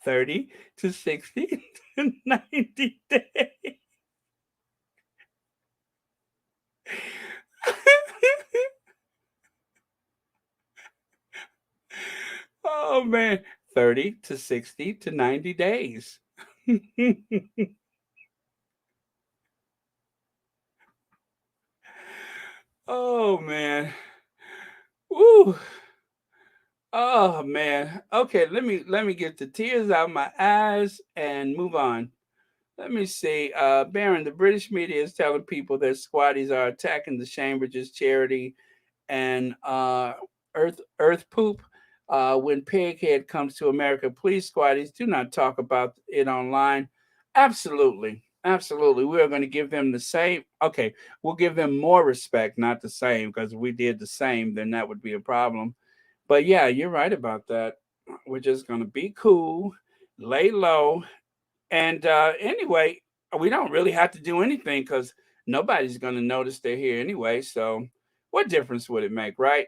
30 to 60 to 90 days. Oh man, 30 to 60 to 90 days. Oh man. Woo. Oh man. Okay, let me get the tears out of my eyes and move on. Let me see. Baron, the British media is telling people that squatties are attacking the Cambridge's charity and Earth poop. When Pighead comes to America, please, squatties, do not talk about it online. Absolutely. Absolutely. We are going to give them the same. Okay, we'll give them more respect, not the same, because if we did the same, then that would be a problem. But yeah, you're right about that. We're just going to be cool, lay low. And anyway, we don't really have to do anything because nobody's going to notice they're here anyway. So, what difference would it make, right?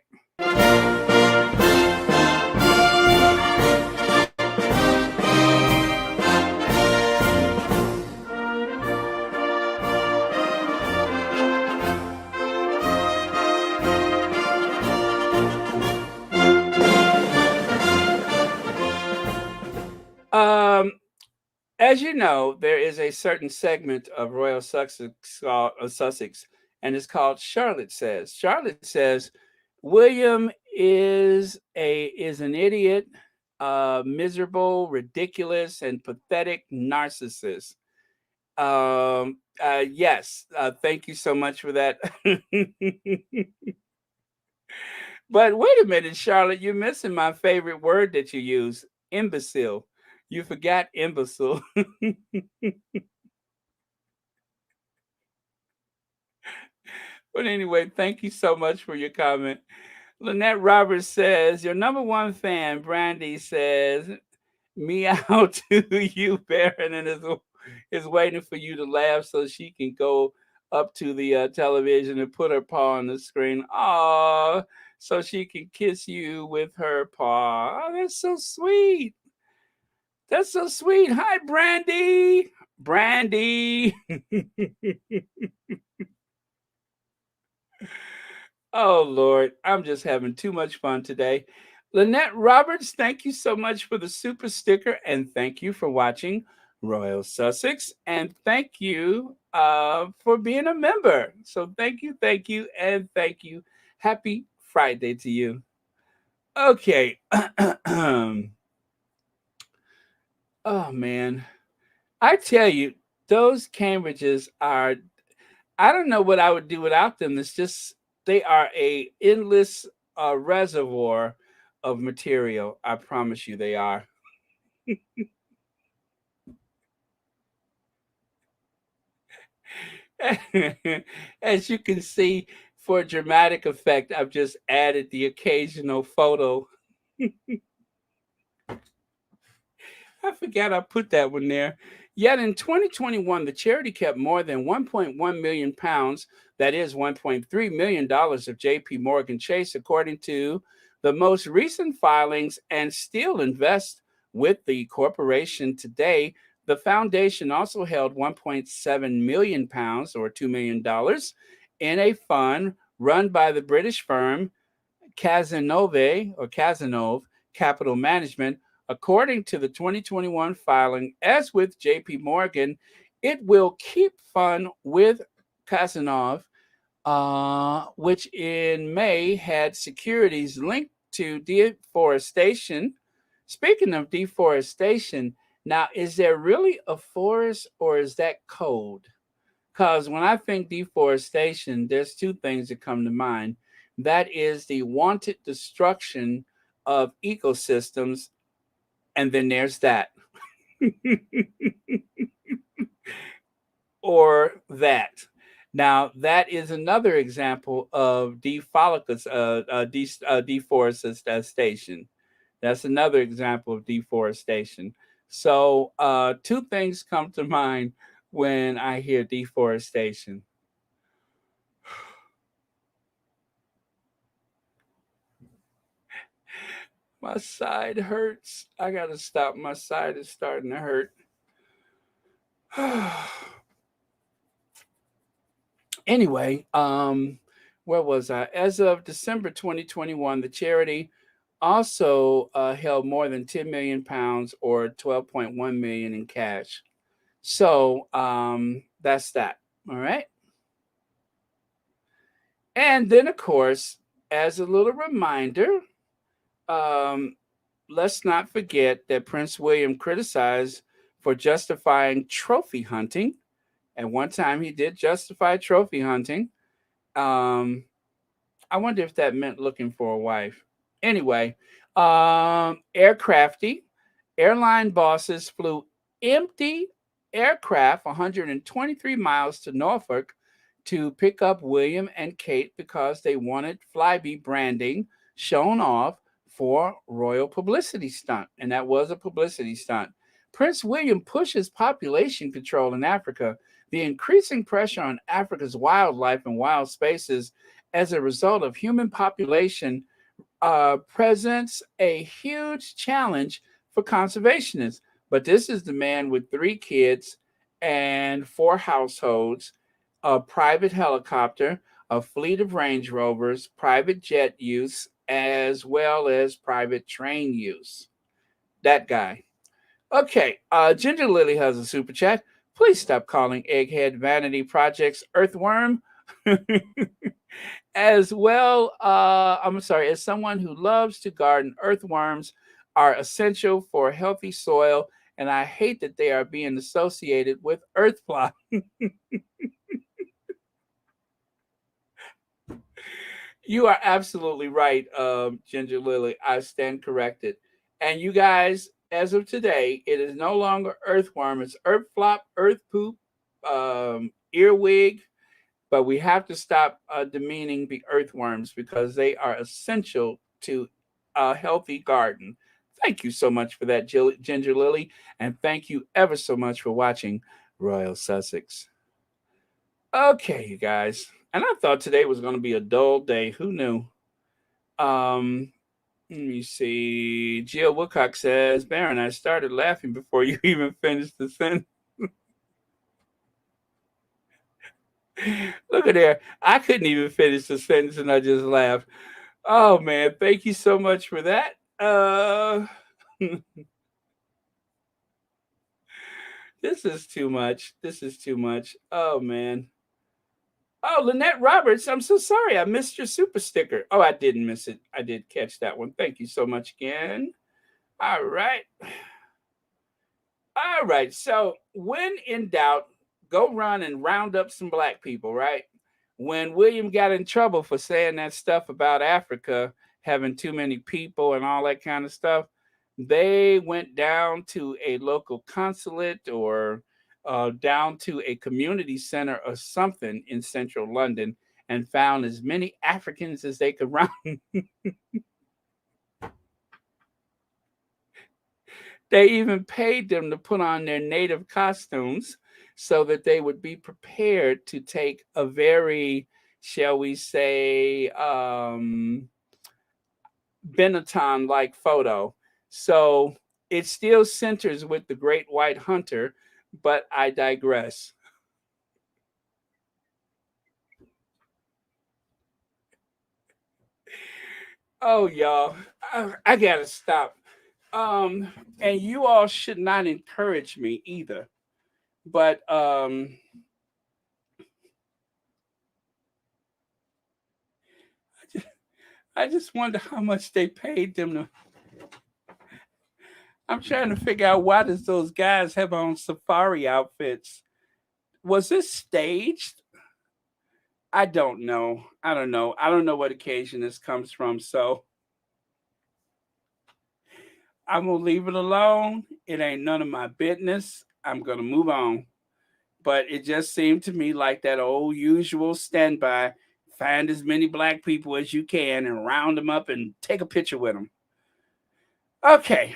Um, as you know, there is a certain segment of Royal Sussex, and it's called Charlotte Says. Charlotte says William is an idiot, miserable, ridiculous, and pathetic narcissist. Yes, thank you so much for that. But wait a minute, Charlotte, you're missing my favorite word that you use, imbecile. You forgot imbecile. But anyway, thank you so much for your comment. Lynette Roberts says, your number one fan, Brandy, says, meow to you, Baron, and is waiting for you to laugh so she can go up to the television and put her paw on the screen. Aw, so she can kiss you with her paw. Oh, that's so sweet. That's so sweet. Hi, Brandy. Brandy. Oh, Lord, I'm just having too much fun today. Lynette Roberts, thank you so much for the super sticker, and thank you for watching Royal Sussex, and thank you for being a member. So thank you, and thank you. Happy Friday to you. Okay. Oh, man. I tell you, those Cambridges are, I don't know what I would do without them. It's just they are a endless reservoir of material. I promise you, they are. As you can see, for dramatic effect, I've just added the occasional photo. I forgot I put that one there. Yet in 2021, the charity kept more than 1.1 million pounds, that is $1.3 million of JP Morgan Chase, according to the most recent filings, and still invest with the corporation today. The foundation also held 1.7 million pounds, or $2 million, in a fund run by the British firm Cazenove Capital Management. According to the 2021 filing, as with JP Morgan, it will keep fund with Cazenove, which in May had securities linked to deforestation. Speaking of deforestation, now is there really a forest or is that code? Because when I think deforestation, there's two things that come to mind. That is the wanted destruction of ecosystems, and then there's that. Or that. Now, that is another example of deforestation. That's another example of deforestation. So, two things come to mind when I hear deforestation. My side hurts. I gotta stop. My side is starting to hurt. Anyway, where was I? As of December 2021, the charity also held more than 10 million pounds, or 12.1 million in cash. So that's that. All right. And then, of course, as a little reminder, um, let's not forget that Prince William criticized for justifying trophy hunting. At one time, he did justify trophy hunting. Um, I wonder if that meant looking for a wife. Anyway, aircrafty airline bosses flew empty aircraft 123 miles to Norfolk to pick up William and Kate because they wanted Flybe branding shown off for royal publicity stunt, and that was a publicity stunt. Prince William pushes population control in Africa. The increasing pressure on Africa's wildlife and wild spaces as a result of human population presents a huge challenge for conservationists. But this is the man with 3 kids and 4 households, a private helicopter, a fleet of Range Rovers, private jet use, as well as private train use. That guy. Okay, Ginger Lily has a super chat. Please stop calling Egghead Vanity Projects Earthworm. As well, I'm sorry, as someone who loves to garden, earthworms are essential for healthy soil, and I hate that they are being associated with earth fly. You are absolutely right, Ginger Lily. I stand corrected. And you guys, as of today, it is no longer earthworm, it's earth flop, earth poop, earwig, but we have to stop demeaning the earthworms because they are essential to a healthy garden. Thank you so much for that, Ginger Lily, and thank you ever so much for watching Royal Sussex. Okay, you guys, and I thought today was going to be a dull day. Who knew? Um, Let me see. Jill Woodcock says, Baron, I started laughing before you even finished the sentence. Look at there. I couldn't even finish the sentence and I just laughed. Oh man, thank you so much for that. This is too much. This is too much. Oh man. Oh, Lynette Roberts, I'm so sorry. I missed your super sticker. Oh, I didn't miss it. I did catch that one. Thank you so much again. All right. All right. So, when in doubt, go run and round up some black people, right? When William got in trouble for saying that stuff about Africa having too many people and all that kind of stuff, they went down to a local consulate or down to a community center or something in central London and found as many Africans as they could round. They even paid them to put on their native costumes so that they would be prepared to take a very, shall we say, Benetton like photo. So it still centers with the great white hunter, but I digress. Oh, y'all, I gotta stop. And you all should not encourage me either. But I just wonder how much they paid them to. I'm trying to figure out why does those guys have on safari outfits? Was this staged? I don't know. I don't know. I don't know what occasion this comes from. So I'm gonna leave it alone. It ain't none of my business. I'm gonna move on. But it just seemed to me like that old usual standby. Find as many black people as you can and round them up and take a picture with them. Okay.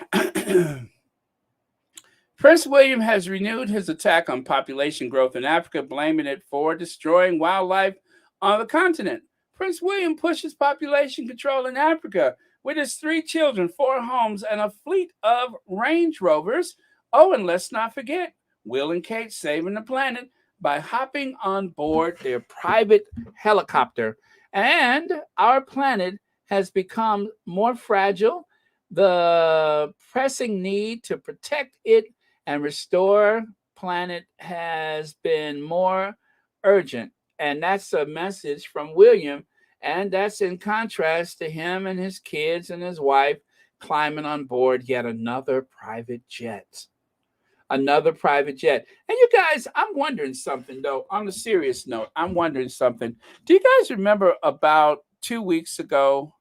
Prince William has renewed his attack on population growth in Africa, blaming it for destroying wildlife on the continent. Prince William pushes population control in Africa with his 3 children, 4 homes, and a fleet of Range Rovers. Oh, and let's not forget Will and Kate saving the planet by hopping on board their private helicopter. And our planet has become more fragile. The pressing need to protect it and restore planet has been more urgent. And that's a message from William. And that's in contrast to him and his kids and his wife climbing on board yet another private jet. Another private jet. And you guys, I'm wondering something though, on a serious note. I'm wondering something. Do you guys remember about 2 weeks ago,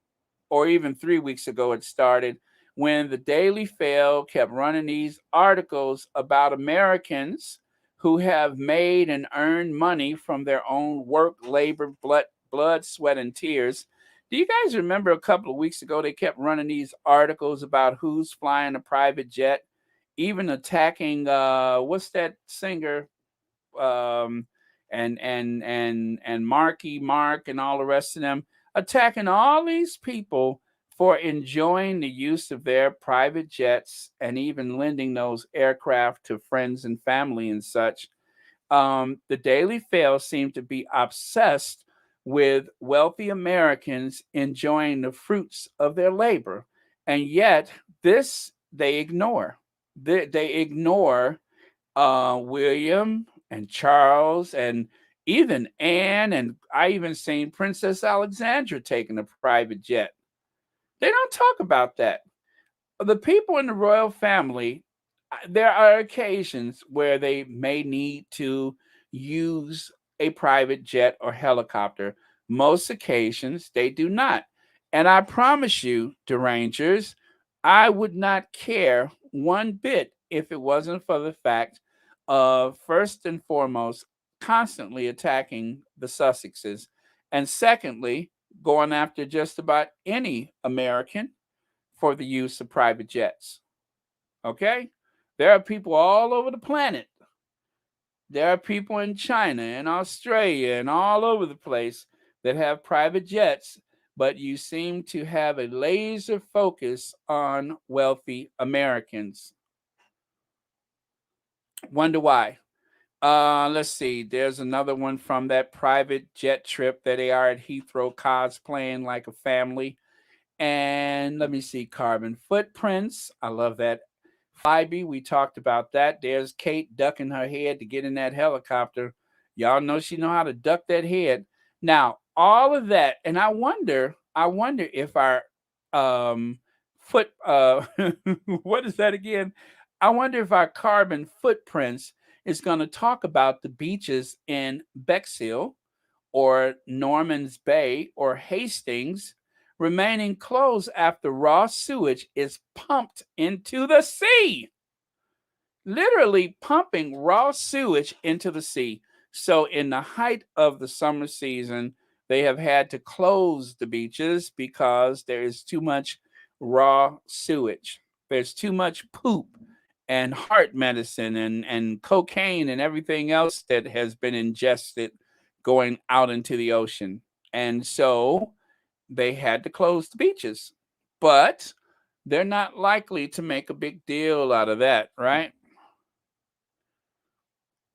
or even 3 weeks ago, it started when the Daily Fail kept running these articles about Americans who have made and earned money from their own work, labor, blood, sweat, and tears. Do you guys remember a couple of weeks ago they kept running these articles about who's flying a private jet, even attacking what's that singer, um, and Marky Mark and all the rest of them, attacking all these people for enjoying the use of their private jets and even lending those aircraft to friends and family and such. The Daily Fail seemed to be obsessed with wealthy Americans enjoying the fruits of their labor, and yet this they ignore. They ignore William and Charles and even Anne, and I even seen Princess Alexandra taking a private jet. They don't talk about that. The people in the royal family, there are occasions where they may need to use a private jet or helicopter. Most occasions they do not. And I promise you, derangers, I would not care one bit if it wasn't for the fact of, first and foremost, constantly attacking the Sussexes, and secondly, going after just about any American for the use of private jets. Okay? There are people all over the planet. There are people in China and Australia and all over the place that have private jets, but you seem to have a laser focus on wealthy Americans. Wonder why? Let's see. There's another one from that private jet trip that they are at Heathrow cosplaying like a family. And let me see, carbon footprints. I love that. Flyby, we talked about that. There's Kate ducking her head to get in that helicopter. Y'all know she know how to duck that head. Now, all of that, and I wonder if our foot what is that again? I wonder if our carbon footprints is going to talk about the beaches in Bexhill or Norman's Bay or Hastings remaining closed after raw sewage is pumped into the sea. Literally pumping raw sewage into the sea. So, in the height of the summer season, they have had to close the beaches because there is too much raw sewage. There's too much poop and heart medicine and cocaine and everything else that has been ingested going out into the ocean. And so they had to close the beaches. But they're not likely to make a big deal out of that, right?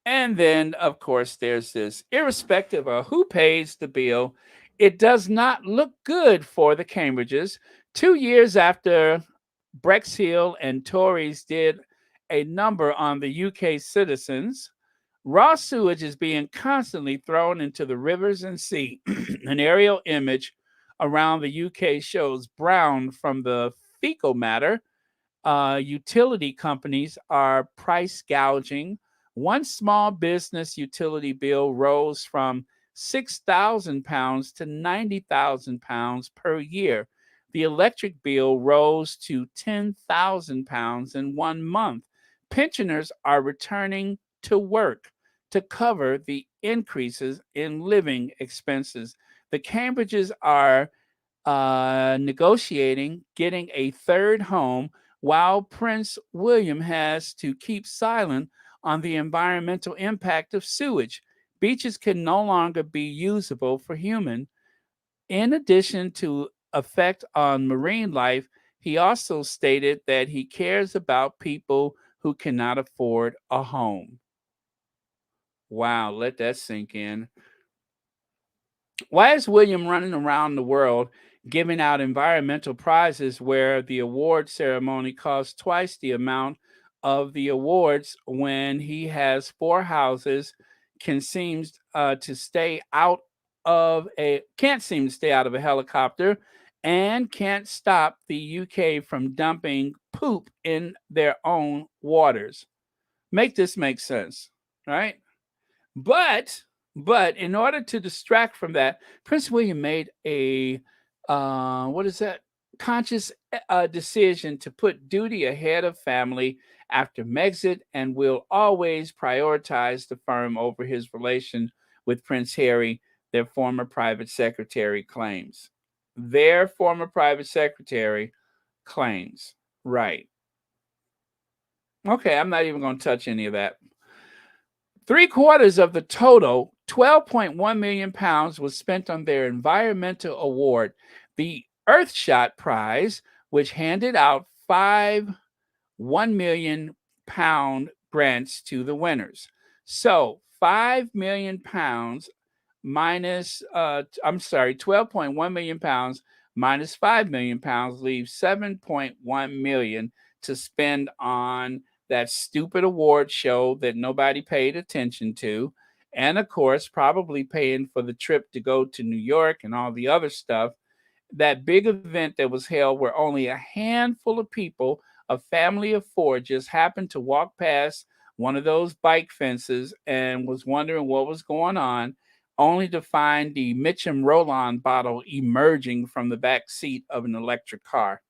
And then, of course, there's this irrespective of who pays the bill, it does not look good for the Cambridges. 2 years after Brexhill and Tories did a number on the UK citizens, raw sewage is being constantly thrown into the rivers and sea. An aerial image around the UK shows brown from the fecal matter. Utility companies are price gouging. One small business utility bill rose from £6,000 to £90,000 per year. The electric bill rose to £10,000 in 1 month. Pensioners are returning to work to cover the increases in living expenses. The Cambridges are negotiating getting a third home while Prince William has to keep silent on the environmental impact of sewage. Beaches can no longer be usable for human. In addition to effect on marine life, he also stated that he cares about people who cannot afford a home. Wow, let that sink in. Why is William running around the world giving out environmental prizes where the award ceremony costs twice the amount of the awards when he has four houses, can seems to stay out of a can't seem to stay out of a helicopter, and can't stop the UK from dumping poop in their own waters? Make this make sense, right? But but in order to distract from that, Prince William made a what is that? Conscious decision to put duty ahead of family after Megxit, and will always prioritize the firm over his relation with Prince Harry, their former private secretary claims. Their former private secretary claims. Right. Okay, I'm not even going to touch any of that. Three-quarters of the total, £12.1 million, was spent on their environmental award, the Earthshot Prize, which handed out five £1 million grants to the winners. So £5 million minus, I'm sorry, £12.1 million minus £5 million leaves £7.1 million to spend on that stupid award show that nobody paid attention to. And of course, probably paying for the trip to go to New York and all the other stuff. That big event that was held where only a handful of people, a family of four, just happened to walk past one of those bike fences and was wondering what was going on, only to find the Mitchum Roll-On bottle emerging from the back seat of an electric car.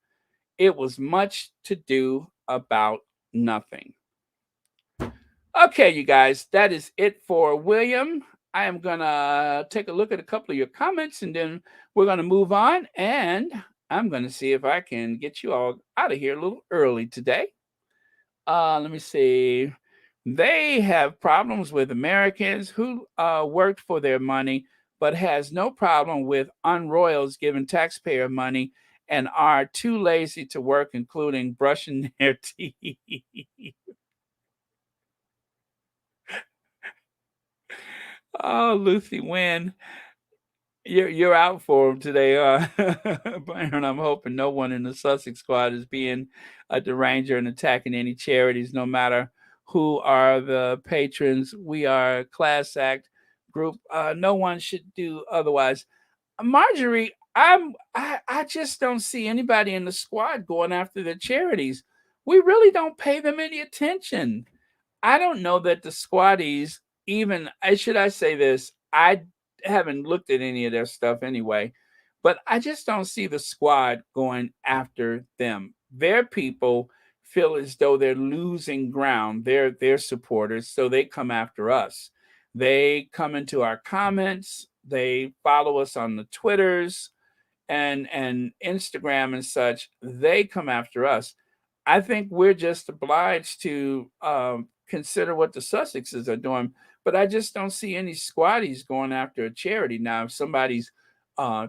It was much to do about nothing. Okay, you guys, that is it for William. I am going to take a look at a couple of your comments, and then we're going to move on, and I'm going to see if I can get you all out of here a little early today. Let me see. They have problems with Americans who worked for their money, but has no problem with unroyals giving taxpayer money and are too lazy to work, including brushing their teeth. Oh, Lucy Wynn, you're out for him today, and I'm hoping no one in the Sussex Squad is being a deranger and attacking any charities, no matter who are the patrons. We are a class act group. No one should do otherwise. Marjorie, I just don't see anybody in the squad going after the charities. We really don't pay them any attention. I don't know that the squatties even should I say this? I haven't looked at any of their stuff anyway, but I just don't see the squad going after them. Their people feel as though they're losing ground. They're supporters, so they come after us. They come into our comments. They follow us on the Twitters and Instagram and such. They come after us. I think we're just obliged to consider what the Sussexes are doing, but I just don't see any squatties going after a charity. Now, if somebody's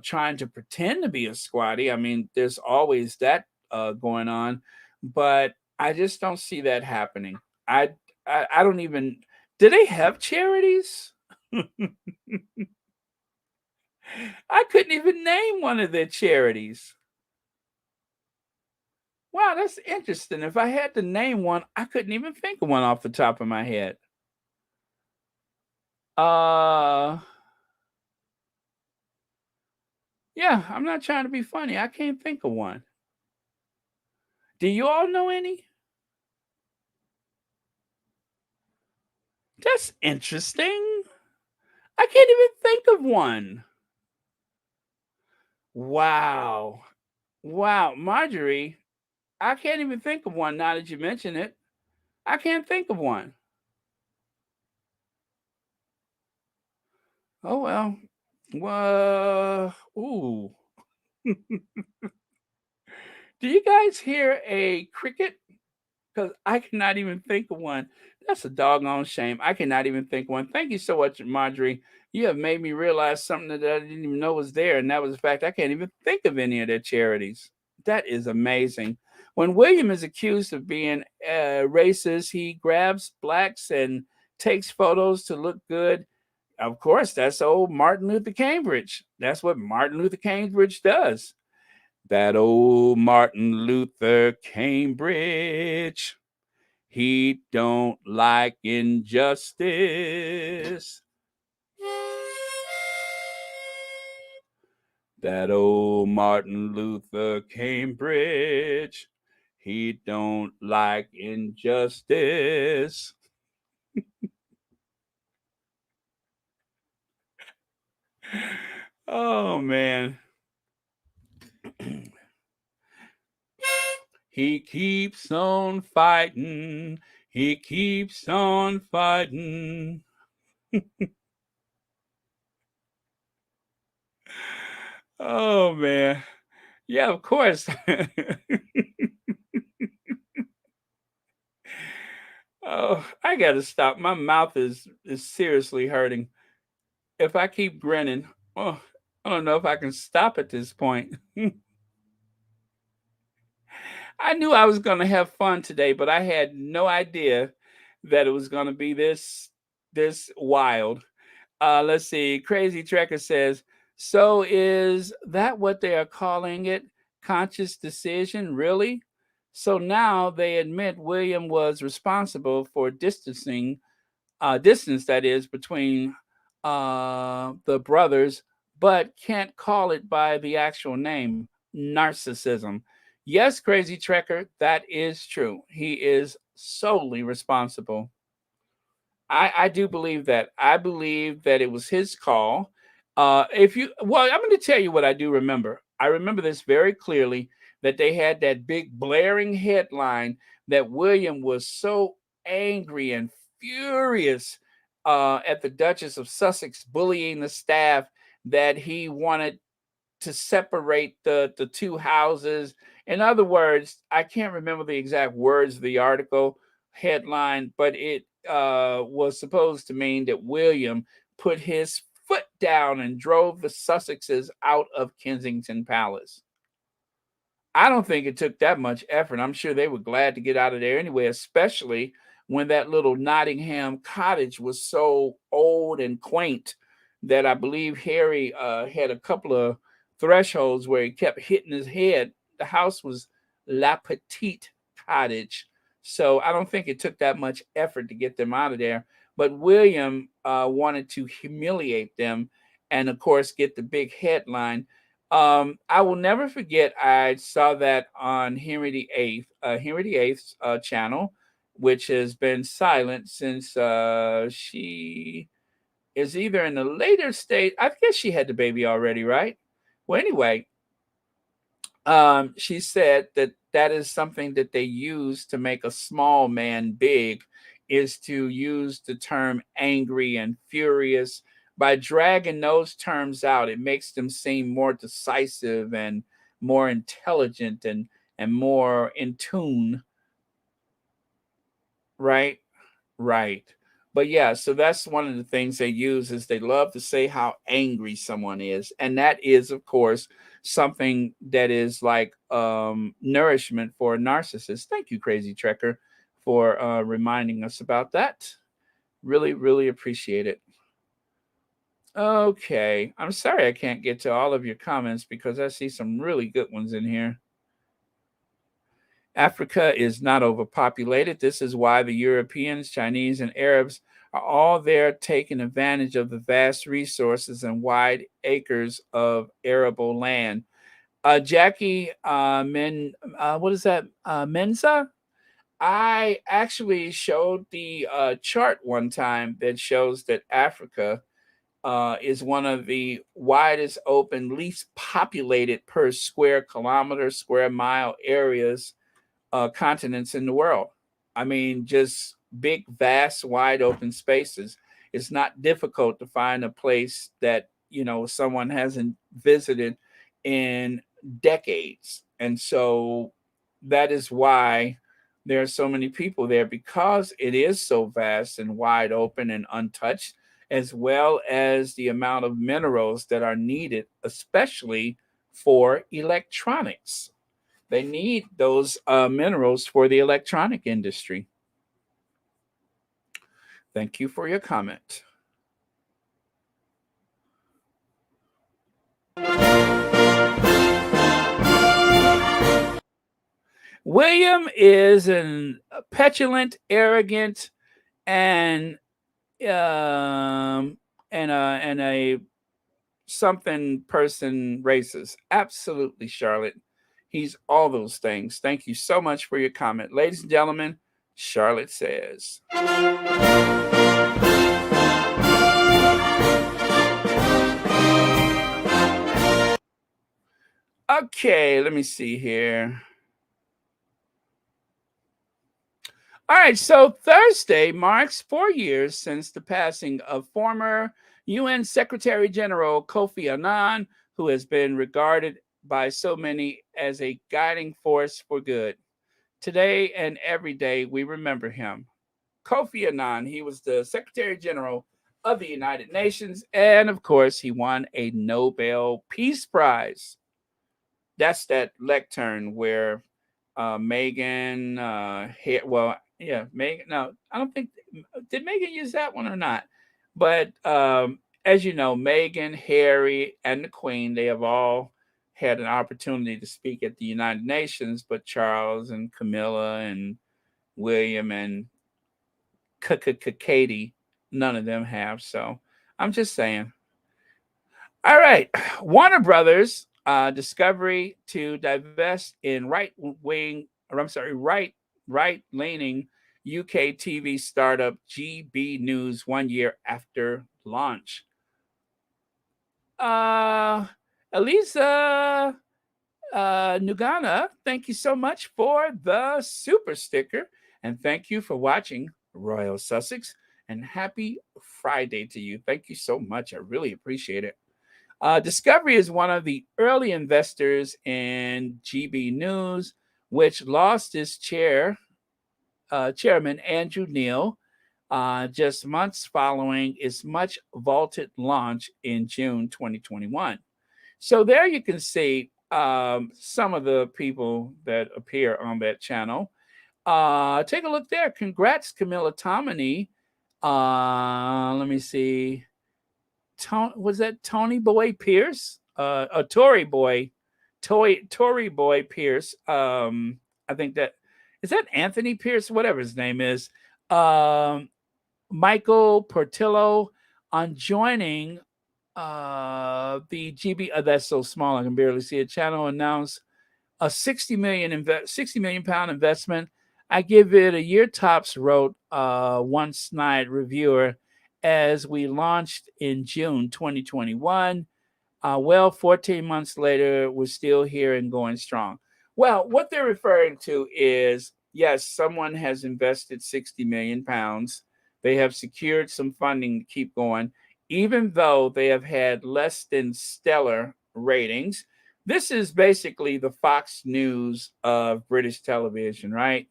trying to pretend to be a squatty, I mean, there's always that going on, but I just don't see that happening. I I don't even. Do they have charities? I couldn't even name one of their charities. Wow, that's interesting. If I had to name one, I couldn't even think of one off the top of my head. Uh, yeah, I'm not trying to be funny. I can't think of one. Do you all know any? That's interesting. I can't even think of one. Wow. Wow, Marjorie, I can't even think of one now that you mention it. I can't think of one. Oh well. Well, ooh. Do you guys hear a cricket? Because I cannot even think of one. That's a doggone shame. I cannot even think of one. Thank you so much, Marjorie. You have made me realize something that I didn't even know was there, and that was the fact I can't even think of any of their charities. That is amazing. When William is accused of being racist, he grabs blacks and takes photos to look good. Of course, that's old Martin Luther Cambridge. That's what Martin Luther Cambridge does. That old Martin Luther Cambridge. He don't like injustice. That old Martin Luther Cambridge. He don't like injustice. Oh man. He keeps on fighting. He keeps on fighting. Oh man. Yeah, of course. Oh, I gotta stop. My mouth is seriously hurting. If I keep grinning, oh, I don't know if I can stop at this point. I knew I was gonna have fun today, but I had no idea that it was gonna be this wild. Let's see. Crazy Trekker says, "So is that what they are calling it? Conscious decision, really? So now they admit William was responsible for distance that is between the brothers, but can't call it by the actual name, narcissism." Yes, Crazy Trekker, that is true. He is solely responsible. I do believe that. I believe that it was his call. If you, well, I'm going to tell you what I do remember. I remember this very clearly that they had that big blaring headline that William was so angry and furious at the Duchess of Sussex bullying the staff that he wanted to separate the two houses. In other words, I can't remember the exact words of the article headline, but it was supposed to mean that William put his foot down and drove the Sussexes out of Kensington Palace. I don't think it took that much effort. I'm sure they were glad to get out of there anyway, especially when that little Nottingham cottage was so old and quaint that I believe Harry had a couple of thresholds where he kept hitting his head. The house was La Petite Cottage. So I don't think it took that much effort to get them out of there. But William wanted to humiliate them and, of course, get the big headline. I will never forget, I saw that on Henry VIII's channel, which has been silent since she is either in the later state. I guess she had the baby already, right? Well, anyway, she said that that is something that they use to make a small man big, is to use the term angry and furious. By dragging those terms out, it makes them seem more decisive and more intelligent and more in tune, right? Right. But yeah, so that's one of the things they use, is they love to say how angry someone is. And that is, of course, something that is like nourishment for a narcissist. Thank you, Crazy Trekker, for reminding us about that. Really, really appreciate it. Okay. I'm sorry I can't get to all of your comments because I see some really good ones in here. Africa is not overpopulated. This is why the Europeans, Chinese, and Arabs are all there taking advantage of the vast resources and wide acres of arable land. Jackie what is that? Mensa? I actually showed the chart one time that shows that Africa is one of the widest open, least populated per square kilometer, square mile areas continents in the world. I mean, just big, vast, wide open spaces. It's not difficult to find a place that, someone hasn't visited in decades. And so that is why there are so many people there, because it is so vast and wide open and untouched, as well as the amount of minerals that are needed, especially for electronics. They need those minerals for the electronic industry. Thank you for your comment. William is an petulant, arrogant, and um, and a something person racist. Absolutely, Charlotte. He's all those things. Thank you so much for your comment. Ladies and gentlemen, Charlotte says. Okay, let me see here. All right, so Thursday marks 4 years since the passing of former UN Secretary General Kofi Annan, who has been regarded by so many as a guiding force for good. Today and every day, we remember him. Kofi Annan, he was the Secretary General of the United Nations, and of course, he won a Nobel Peace Prize. That's that lectern where Meghan, Meghan. No, I don't think, did Meghan use that one or not. But as you know, Meghan, Harry, and the Queen, they have all had an opportunity to speak at the United Nations, but Charles and Camilla and William and Katie, none of them have. So I'm just saying. All right, Warner Brothers discovery to divest in right leaning UK TV startup GB News 1 year after launch. Elisa Nugana, thank you so much for the super sticker, and thank you for watching Royal Sussex. And happy Friday to you. Thank you so much. I really appreciate it. Discovery is one of the early investors in GB News, which lost its chairman, Andrew Neil, just months following its much vaulted launch in June 2021. So there you can see some of the people that appear on that channel. Take a look there. Congrats, Camilla Tomini. Let me see. Was that Tony Boy Pierce? A Tory boy, Tory boy Pierce. I think that is that Anthony Pierce, whatever his name is. Um, Michael Portillo on joining the GB. That's so small I can barely see it. Channel announced a 60 million pound investment. I give it a year tops, wrote one snide reviewer as we launched in June 2021. Well, 14 months later, we're still here and going strong. Well, what they're referring to is yes, someone has invested 60 million pounds. They have secured some funding to keep going, even though they have had less than stellar ratings. This is basically the Fox News of British television, right?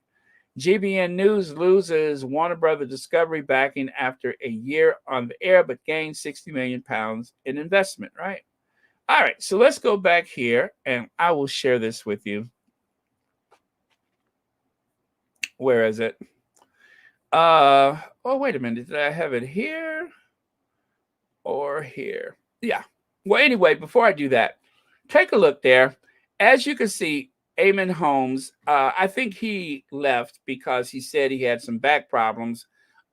GBN News loses Warner Brothers Discovery backing after a year on the air, but gains 60 million pounds in investment, right? All right, so let's go back here and I will share this with you. Where is it? Oh, wait a minute. Did I have it here or here? Yeah. Well, anyway, before I do that, take a look there. As you can see, Eamon Holmes, I think he left because he said he had some back problems,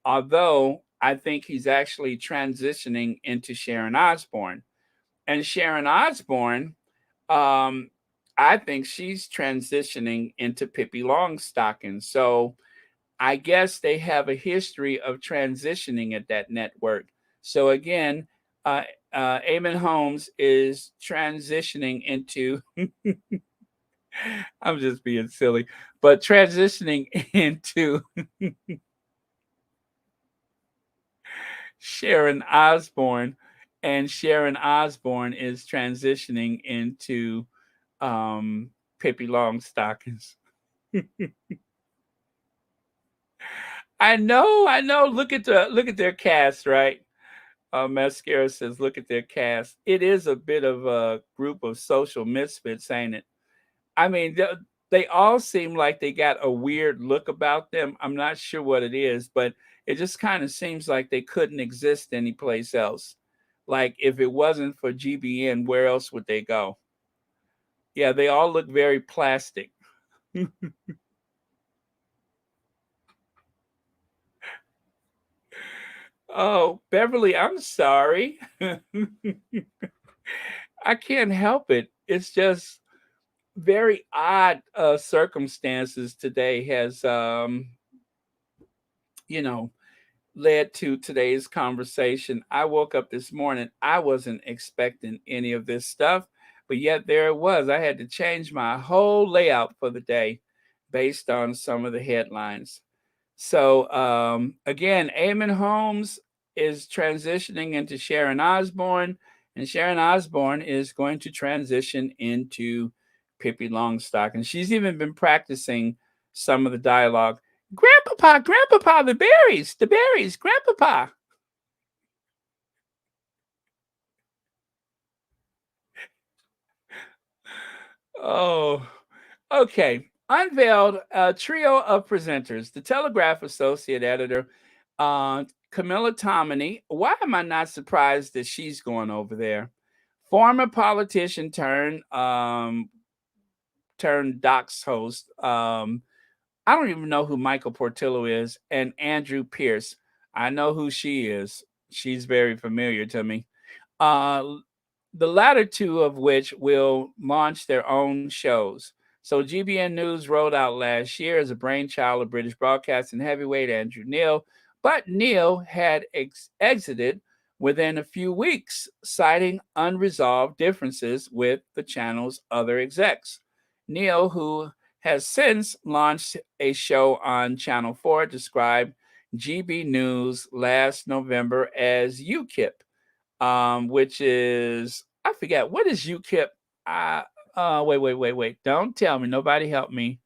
although I think he's actually transitioning into Sharon Osbourne. And Sharon Osbourne, I think she's transitioning into Pippi Longstocking. So I guess they have a history of transitioning at that network. So again, Eamon Holmes is transitioning into, I'm just being silly, but transitioning into Sharon Osbourne, and Sharon Osbourne is transitioning into Pippi Longstockings. I know. Look at their cast, right? Mascara says, look at their cast. It is a bit of a group of social misfits, ain't it? I mean, they all seem like they got a weird look about them. I'm not sure what it is, but it just kind of seems like they couldn't exist anyplace else. Like if it wasn't for GBN, where else would they go? Yeah, they all look very plastic. Oh, Beverly, I'm sorry. I can't help it. It's just very odd circumstances today has you know led to today's conversation. I woke up this morning, I wasn't expecting any of this stuff, but yet there it was. I had to change my whole layout for the day based on some of the headlines. So again, Eamon Holmes is transitioning into Sharon Osbourne, and Sharon Osbourne is going to transition into Pippi Longstock. And she's even been practicing some of the dialogue. Grandpapa, Grandpapa, the berries, Grandpapa. Oh, okay. Unveiled a trio of presenters. The Telegraph associate editor, Camilla Tomini. Why am I not surprised that she's going over there? Former politician turned Doc's host. I don't even know who Michael Portillo is, and Andrew Pierce. I know who she is. She's very familiar to me. Uh, the latter two of which will launch their own shows. So GBN News rolled out last year as a brainchild of British broadcasting heavyweight Andrew Neil, but Neil had exited within a few weeks, citing unresolved differences with the channel's other execs. Neil, who has since launched a show on Channel 4, described GB News last November as UKIP, which is I forget what is UKIP. Wait. Don't tell me. Nobody help me.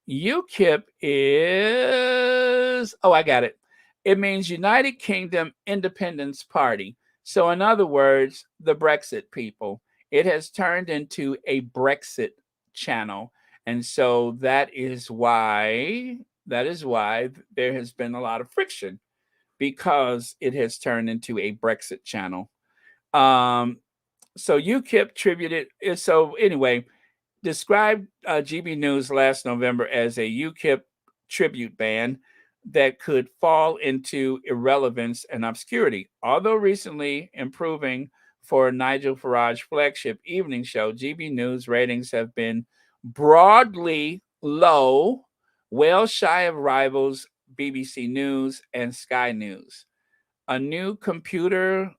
UKIP is I got it. It means United Kingdom Independence Party. So in other words, the Brexit people. It has turned into a Brexit channel. And so that is why That is why there has been a lot of friction because it has turned into a Brexit channel. Um, so UKIP tributed. So anyway, described GB News last November as a UKIP tribute band that could fall into irrelevance and obscurity. Although recently improving for Nigel Farage's flagship evening show, GB News ratings have been broadly low, well shy of rivals BBC News and Sky News. A new competitor,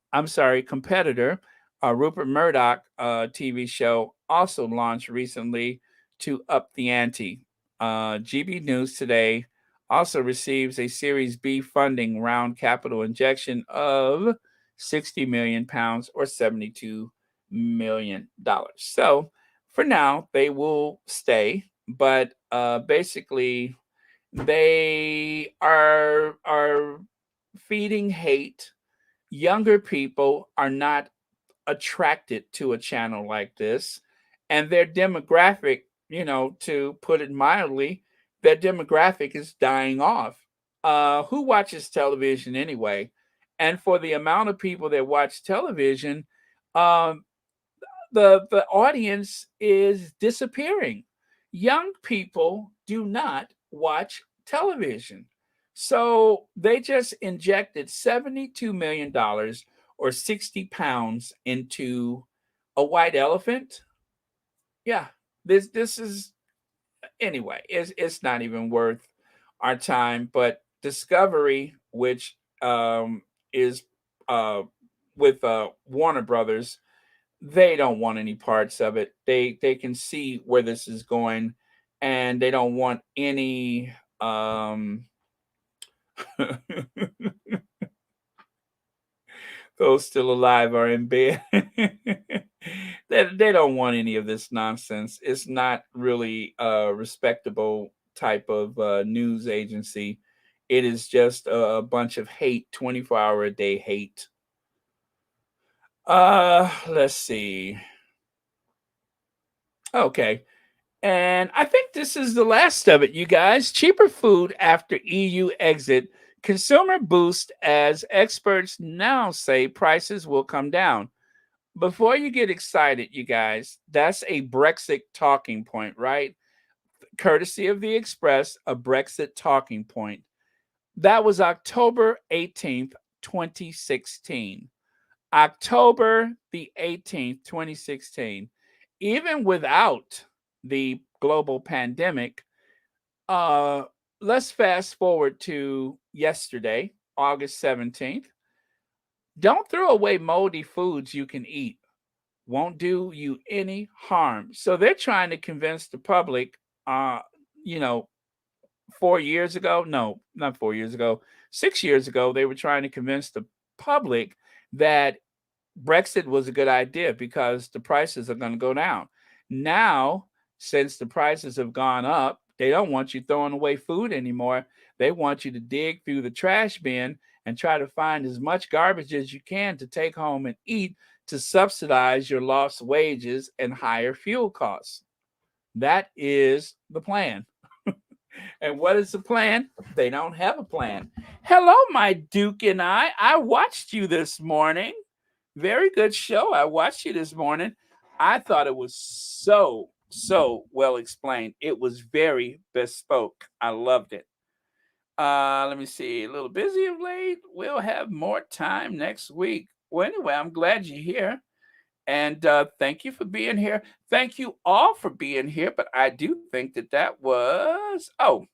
Rupert Murdoch TV show, also launched recently to up the ante. GB News Today also receives a Series B funding round capital injection of £60 million or $72 million. So for now, they will stay, but basically they are feeding hate. Younger people are not attracted to a channel like this, and their demographic, to put it mildly, their demographic is dying off. Who watches television anyway? And for the amount of people that watch television, um, the audience is disappearing. Young people do not watch television. So they just injected $72 million or 60 pounds into a white elephant. Yeah, this is anyway, it's not even worth our time. But Discovery, which is uh with Warner Brothers, they don't want any parts of it. They can see where this is going, and they don't want any those still alive are in bed. They don't want any of this nonsense. It's not really a respectable type of news agency. It is just a bunch of hate, 24-hour a day hate. Let's see. Okay. And I think this is the last of it, you guys. Cheaper food after EU exit. Consumer boost as experts now say prices will come down. Before you get excited, you guys, that's a Brexit talking point, right? Courtesy of the Express, a Brexit talking point. That was October 18th, 2016. October the 18th, 2016. Even without the global pandemic, uh, let's fast forward to yesterday, August 17th. Don't throw away moldy foods you can eat. Won't do you any harm. So they're trying to convince the public, you know, 4 years ago, no, not 4 years ago, 6 years ago, they were trying to convince the public that Brexit was a good idea because the prices are going to go down. Now, since the prices have gone up, they don't want you throwing away food anymore. They want you to dig through the trash bin and try to find as much garbage as you can to take home and eat to subsidize your lost wages and higher fuel costs. That is the plan. And what is the plan? They don't have a plan. Hello, my Duke and I. I watched you this morning. Very good show. I watched you this morning. I thought it was so well explained. It was very bespoke. I loved it. Let me see. A little busy of late. We'll have more time next week. Well, anyway, I'm glad you're here. And thank you for being here. Thank you all for being here. But I do think that was. I'm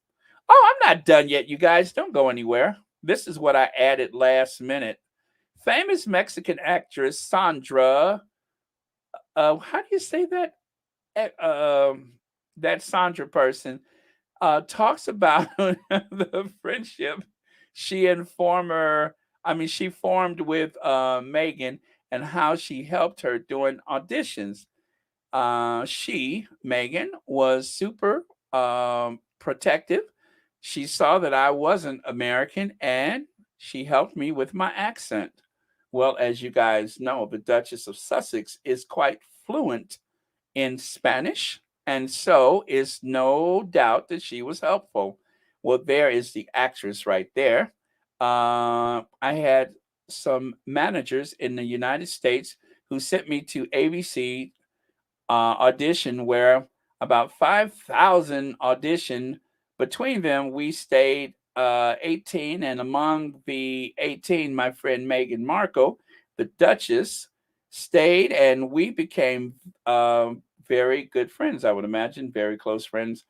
not done yet, you guys. Don't go anywhere. This is what I added last minute. Famous Mexican actress Sandra. How do you say that? That Sandra person talks about the friendship she formed with Meghan and how she helped her during auditions. Meghan, was super protective. She saw that I wasn't American and she helped me with my accent. Well, as you guys know, the Duchess of Sussex is quite fluent in Spanish, and so it's no doubt that she was helpful. Well, there is the actress right there. I had some managers in the United States who sent me to ABC audition where about 5,000 auditioned. Between them, we stayed 18, and among the 18, my friend Meghan Markle, the Duchess, stayed, and we became very good friends, I would imagine, very close friends.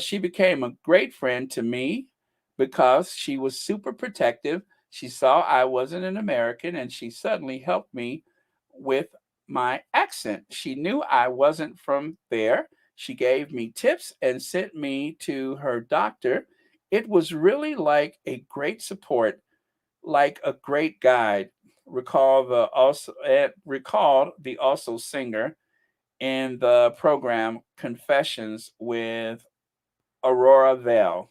She became a great friend to me because she was super protective. She saw I wasn't an American, and she suddenly helped me with my accent. She knew I wasn't from there. She gave me tips and sent me to her doctor. It was really like a great support, like a great guide. Recalled the also singer in the program Confessions with Aurora Vale.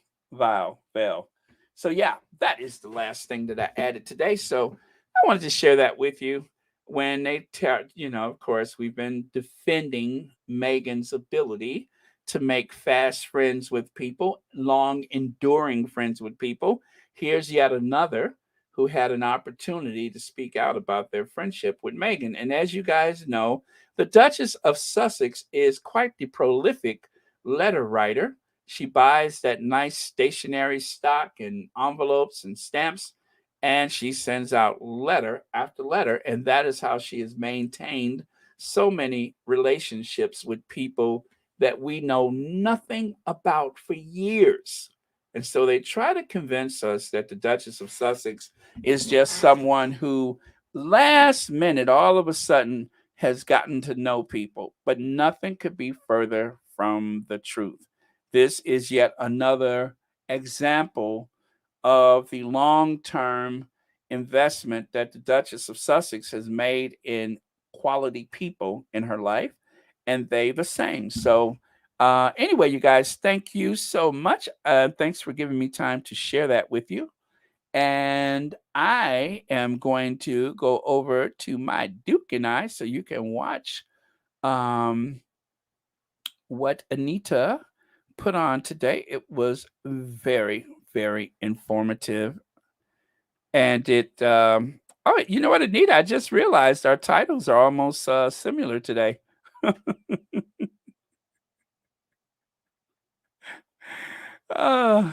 So yeah, that is the last thing that I added today. So I wanted to share that with you. When of course, we've been defending Megan's ability to make fast friends with people, long enduring friends with people. Here's yet another who had an opportunity to speak out about their friendship with Megan. And as you guys know, the Duchess of Sussex is quite the prolific letter writer. She buys that nice stationery stock and envelopes and stamps, and she sends out letter after letter. And that is how she has maintained so many relationships with people that we know nothing about for years. And so they try to convince us that the Duchess of Sussex is just someone who, last minute, all of a sudden, has gotten to know people. But nothing could be further from the truth. This is yet another example of the long term investment that the Duchess of Sussex has made in quality people in her life, and they the same. So, anyway, you guys, thank you so much. Thanks for giving me time to share that with you. And I am going to go over to my Duke and I so you can watch um, what Anita put on today. It was very, very informative. And oh, you know what, Anita? I just realized our titles are almost similar today. uh,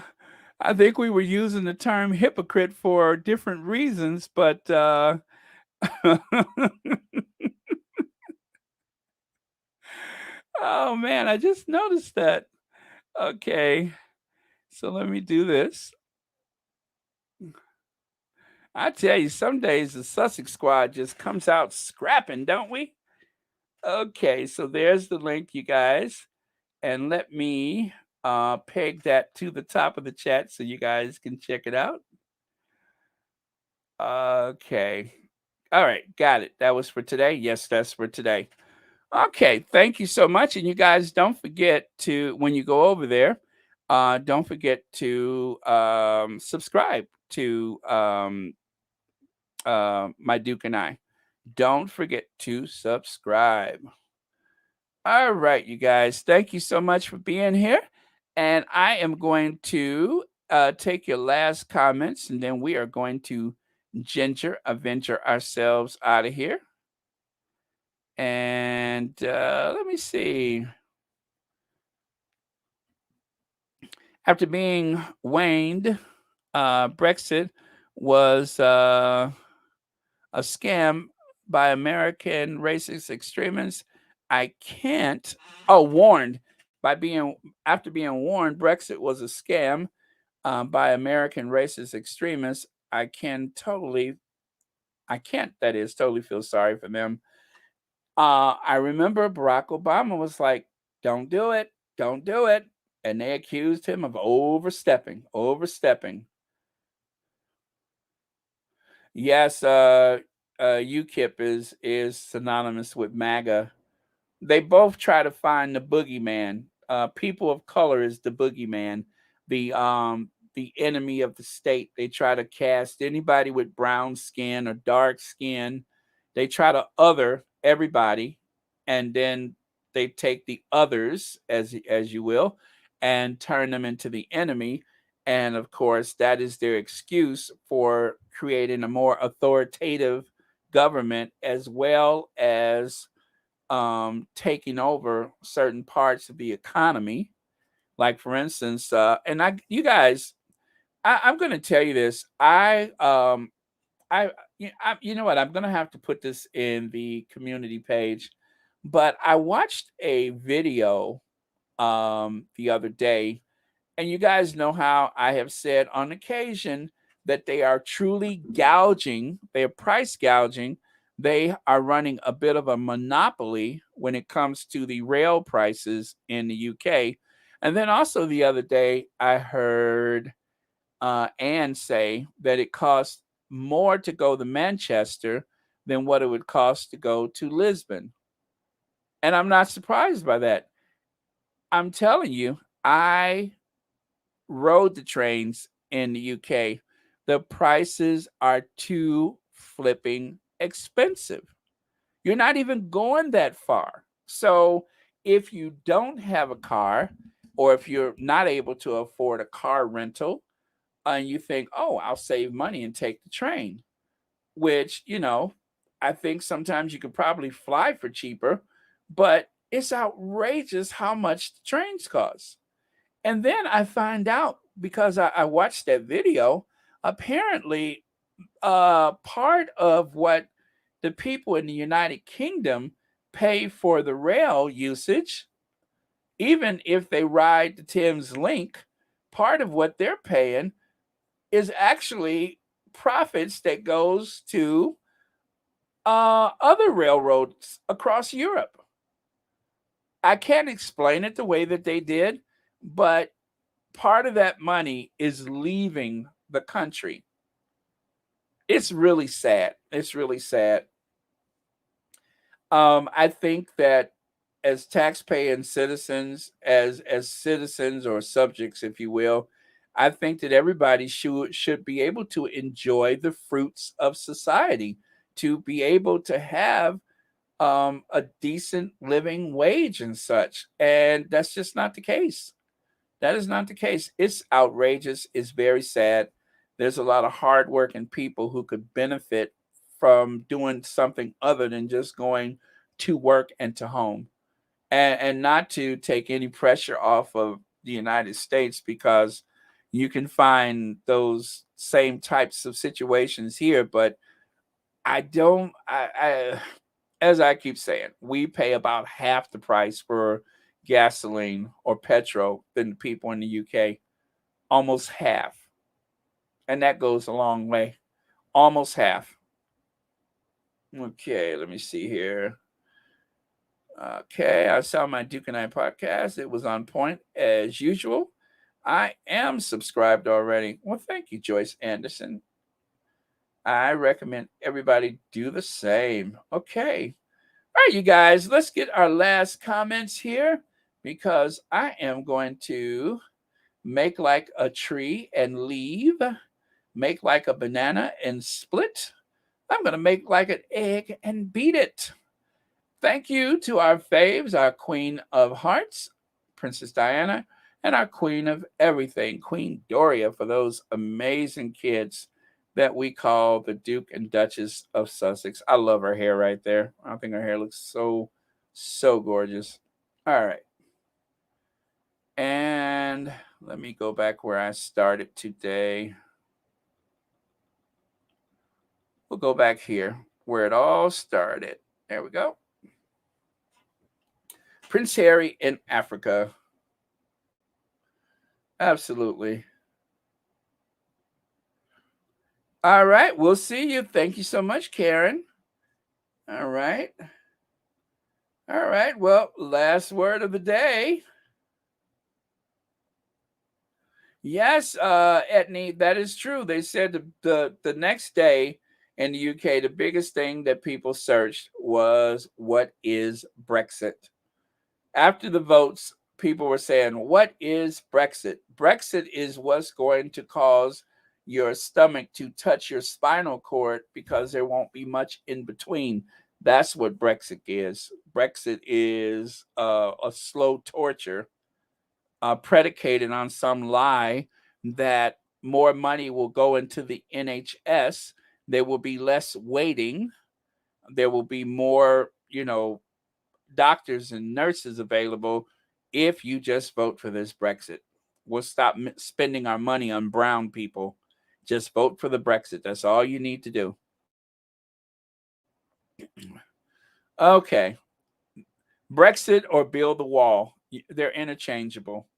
I think we were using the term hypocrite for different reasons, but oh man, I just noticed that. Okay, so let me do this. I tell you, some days the Sussex Squad just comes out scrapping, don't we? Okay, so there's the link, you guys. And let me peg that to the top of the chat so you guys can check it out. Okay. All right, got it. That was for today. Yes, that's for today. Okay, thank you so much. And you guys don't forget to, when you go over there, don't forget to subscribe to my Duke and I. Don't forget to subscribe. All right, you guys. Thank you so much for being here. And I am going to take your last comments, and then we are going to venture ourselves out of here. And let me see. After being waned, Brexit was a scam by American racist extremists. I can't. Oh, warned by being after being warned, Brexit was a scam by American racist extremists. I can't. That is totally feel sorry for them. I remember Barack Obama was like, "Don't do it, don't do it," and they accused him of overstepping. Yes, UKIP is synonymous with MAGA. They both try to find the boogeyman. People of color is the boogeyman, the enemy of the state. They try to cast anybody with brown skin or dark skin. They try to other everybody, and then they take the others, as you will, and turn them into the enemy. And of course, that is their excuse for creating a more authoritative government, as well as taking over certain parts of the economy. Like, for instance, you guys, I'm going to tell you this. You know what? I'm going to have to put this in the community page, but I watched a video the other day, and you guys know how I have said on occasion that they are truly gouging, they are price gouging. They are running a bit of a monopoly when it comes to the rail prices in the UK. And then also the other day, I heard Anne say that it costs more to go to Manchester than what it would cost to go to Lisbon. And I'm not surprised by that. I'm telling you, I rode the trains in the UK. The prices are too flipping expensive. You're not even going that far. So if you don't have a car, or if you're not able to afford a car rental, and you think, oh, I'll save money and take the train, which, I think sometimes you could probably fly for cheaper, but it's outrageous how much the trains cost. And then I find out, because I watched that video, apparently, part of what the people in the United Kingdom pay for the rail usage, even if they ride the Thames Link, part of what they're paying is actually profits that goes to other railroads across Europe. I can't explain it the way that they did, but part of that money is leaving the country. It's really sad. It's really sad. I think that as taxpaying citizens, as citizens or subjects, if you will, I think that everybody should be able to enjoy the fruits of society, to be able to have a decent living wage and such. And that's just not the case. That is not the case. It's outrageous. It's very sad. There's a lot of hardworking people who could benefit from doing something other than just going to work and to home. And not to take any pressure off of the United States, because you can find those same types of situations here. But I don't, as I keep saying, we pay about half the price for gasoline or petrol than the people in the UK. Almost half. And that goes a long way. Almost half. Okay, let me see here. Okay, I saw my Duke and I podcast. It was on point as usual. I am subscribed already. Well, thank you, Joyce Anderson. I recommend everybody do the same. Okay. All right, you guys, let's get our last comments here, because I am going to make like a tree and leave, make like a banana and split. I'm going to make like an egg and beat it. Thank you to our faves, our Queen of Hearts, Princess Diana, and our Queen of Everything, Queen Doria, for those amazing kids that we call the Duke and Duchess of Sussex. I love her hair right there. I think her hair looks so, so gorgeous. All right. And let me go back where I started today. We'll go back here where it all started. There we go. Prince Harry in Africa. Absolutely. All right. We'll see you. Thank you so much, Karen. All right. All right. Well, last word of the day. Yes, Etney, that is true. They said the next day in the UK, the biggest thing that people searched was, what is Brexit? After the votes, people were saying, what is Brexit? Brexit is what's going to cause your stomach to touch your spinal cord, because there won't be much in between. That's what Brexit is. Brexit is a slow torture predicated on some lie that more money will go into the NHS. There will be less waiting. There will be more, doctors and nurses available if you just vote for this Brexit. We'll stop spending our money on brown people. Just vote for the Brexit. That's all you need to do. Okay. Brexit or build the wall. They're interchangeable.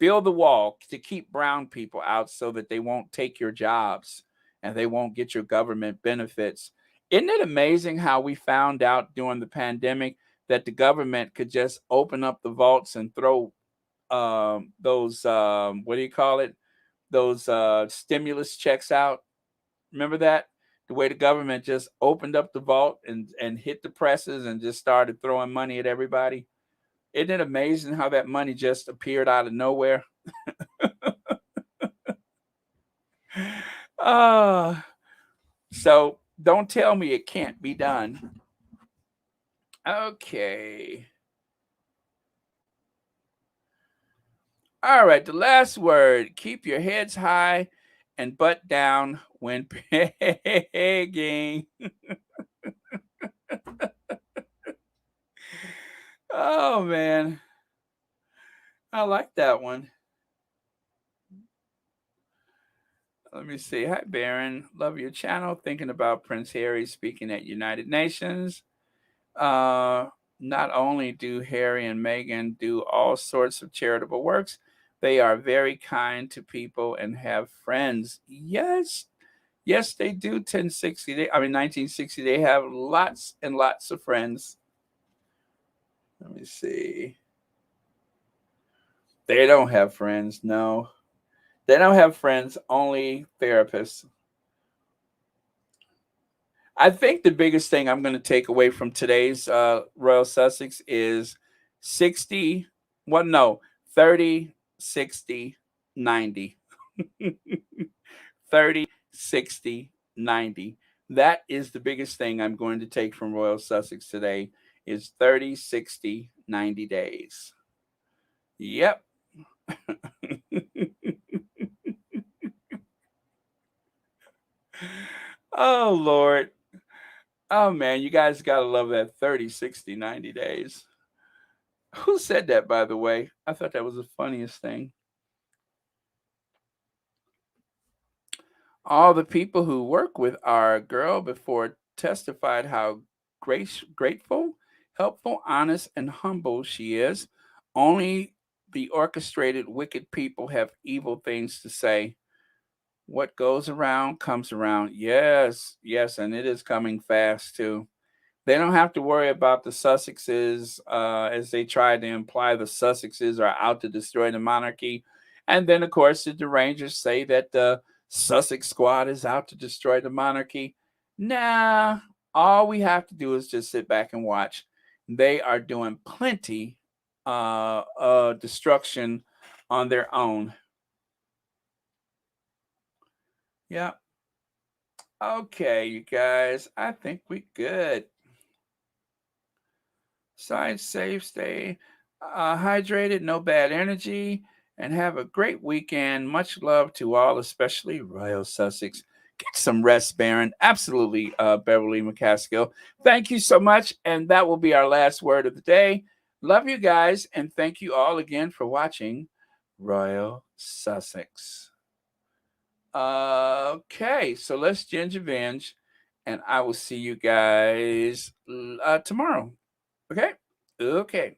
Build the wall to keep brown people out so that they won't take your jobs and they won't get your government benefits. Isn't it amazing how we found out during the pandemic that the government could just open up the vaults and throw those what do you call it? Those stimulus checks out. Remember that? The way the government just opened up the vault and hit the presses and just started throwing money at everybody. Isn't it amazing how that money just appeared out of nowhere? So don't tell me it can't be done. Okay. All right, the last word. Keep your heads high and butt down when pegging. Oh, man. I like that one. Let me see. Hi, Baron. Love your channel. Thinking about Prince Harry speaking at United Nations. Not only do Harry and Meghan do all sorts of charitable works, they are very kind to people and have friends. Yes, yes, they do. 1960. They have lots and lots of friends. Let me see. They don't have friends. No, they don't have friends. Only therapists. I think the biggest thing I'm going to take away from today's Royal Sussex is 60, well, no, 30, 60, 90. 30, 60, 90. That is the biggest thing I'm going to take from Royal Sussex today is 30, 60, 90 days. Yep. Oh, Lord. Oh, man, you guys got to love that 30, 60, 90 days. Who said that, by the way? I thought that was the funniest thing. All the people who work with our girl before testified how grateful, helpful, honest, and humble she is. Only the orchestrated wicked people have evil things to say. What goes around comes around. Yes, yes, and it is coming fast too. They don't have to worry about the Sussexes, as they try to imply the Sussexes are out to destroy the monarchy. And then, of course, the Rangers say that the Sussex Squad is out to destroy the monarchy. Nah, all we have to do is just sit back and watch. They are doing plenty destruction on their own. Yeah. Okay, you guys, I think we good. Side safe, stay hydrated, no bad energy, and have a great weekend. Much love to all, especially Royal Sussex. Get some rest, Baron. Absolutely, Beverly McCaskill. Thank you so much. And that will be our last word of the day. Love you guys, and thank you all again for watching Royal Sussex. Okay, so let's ginger binge, and I will see you guys tomorrow. Okay? Okay.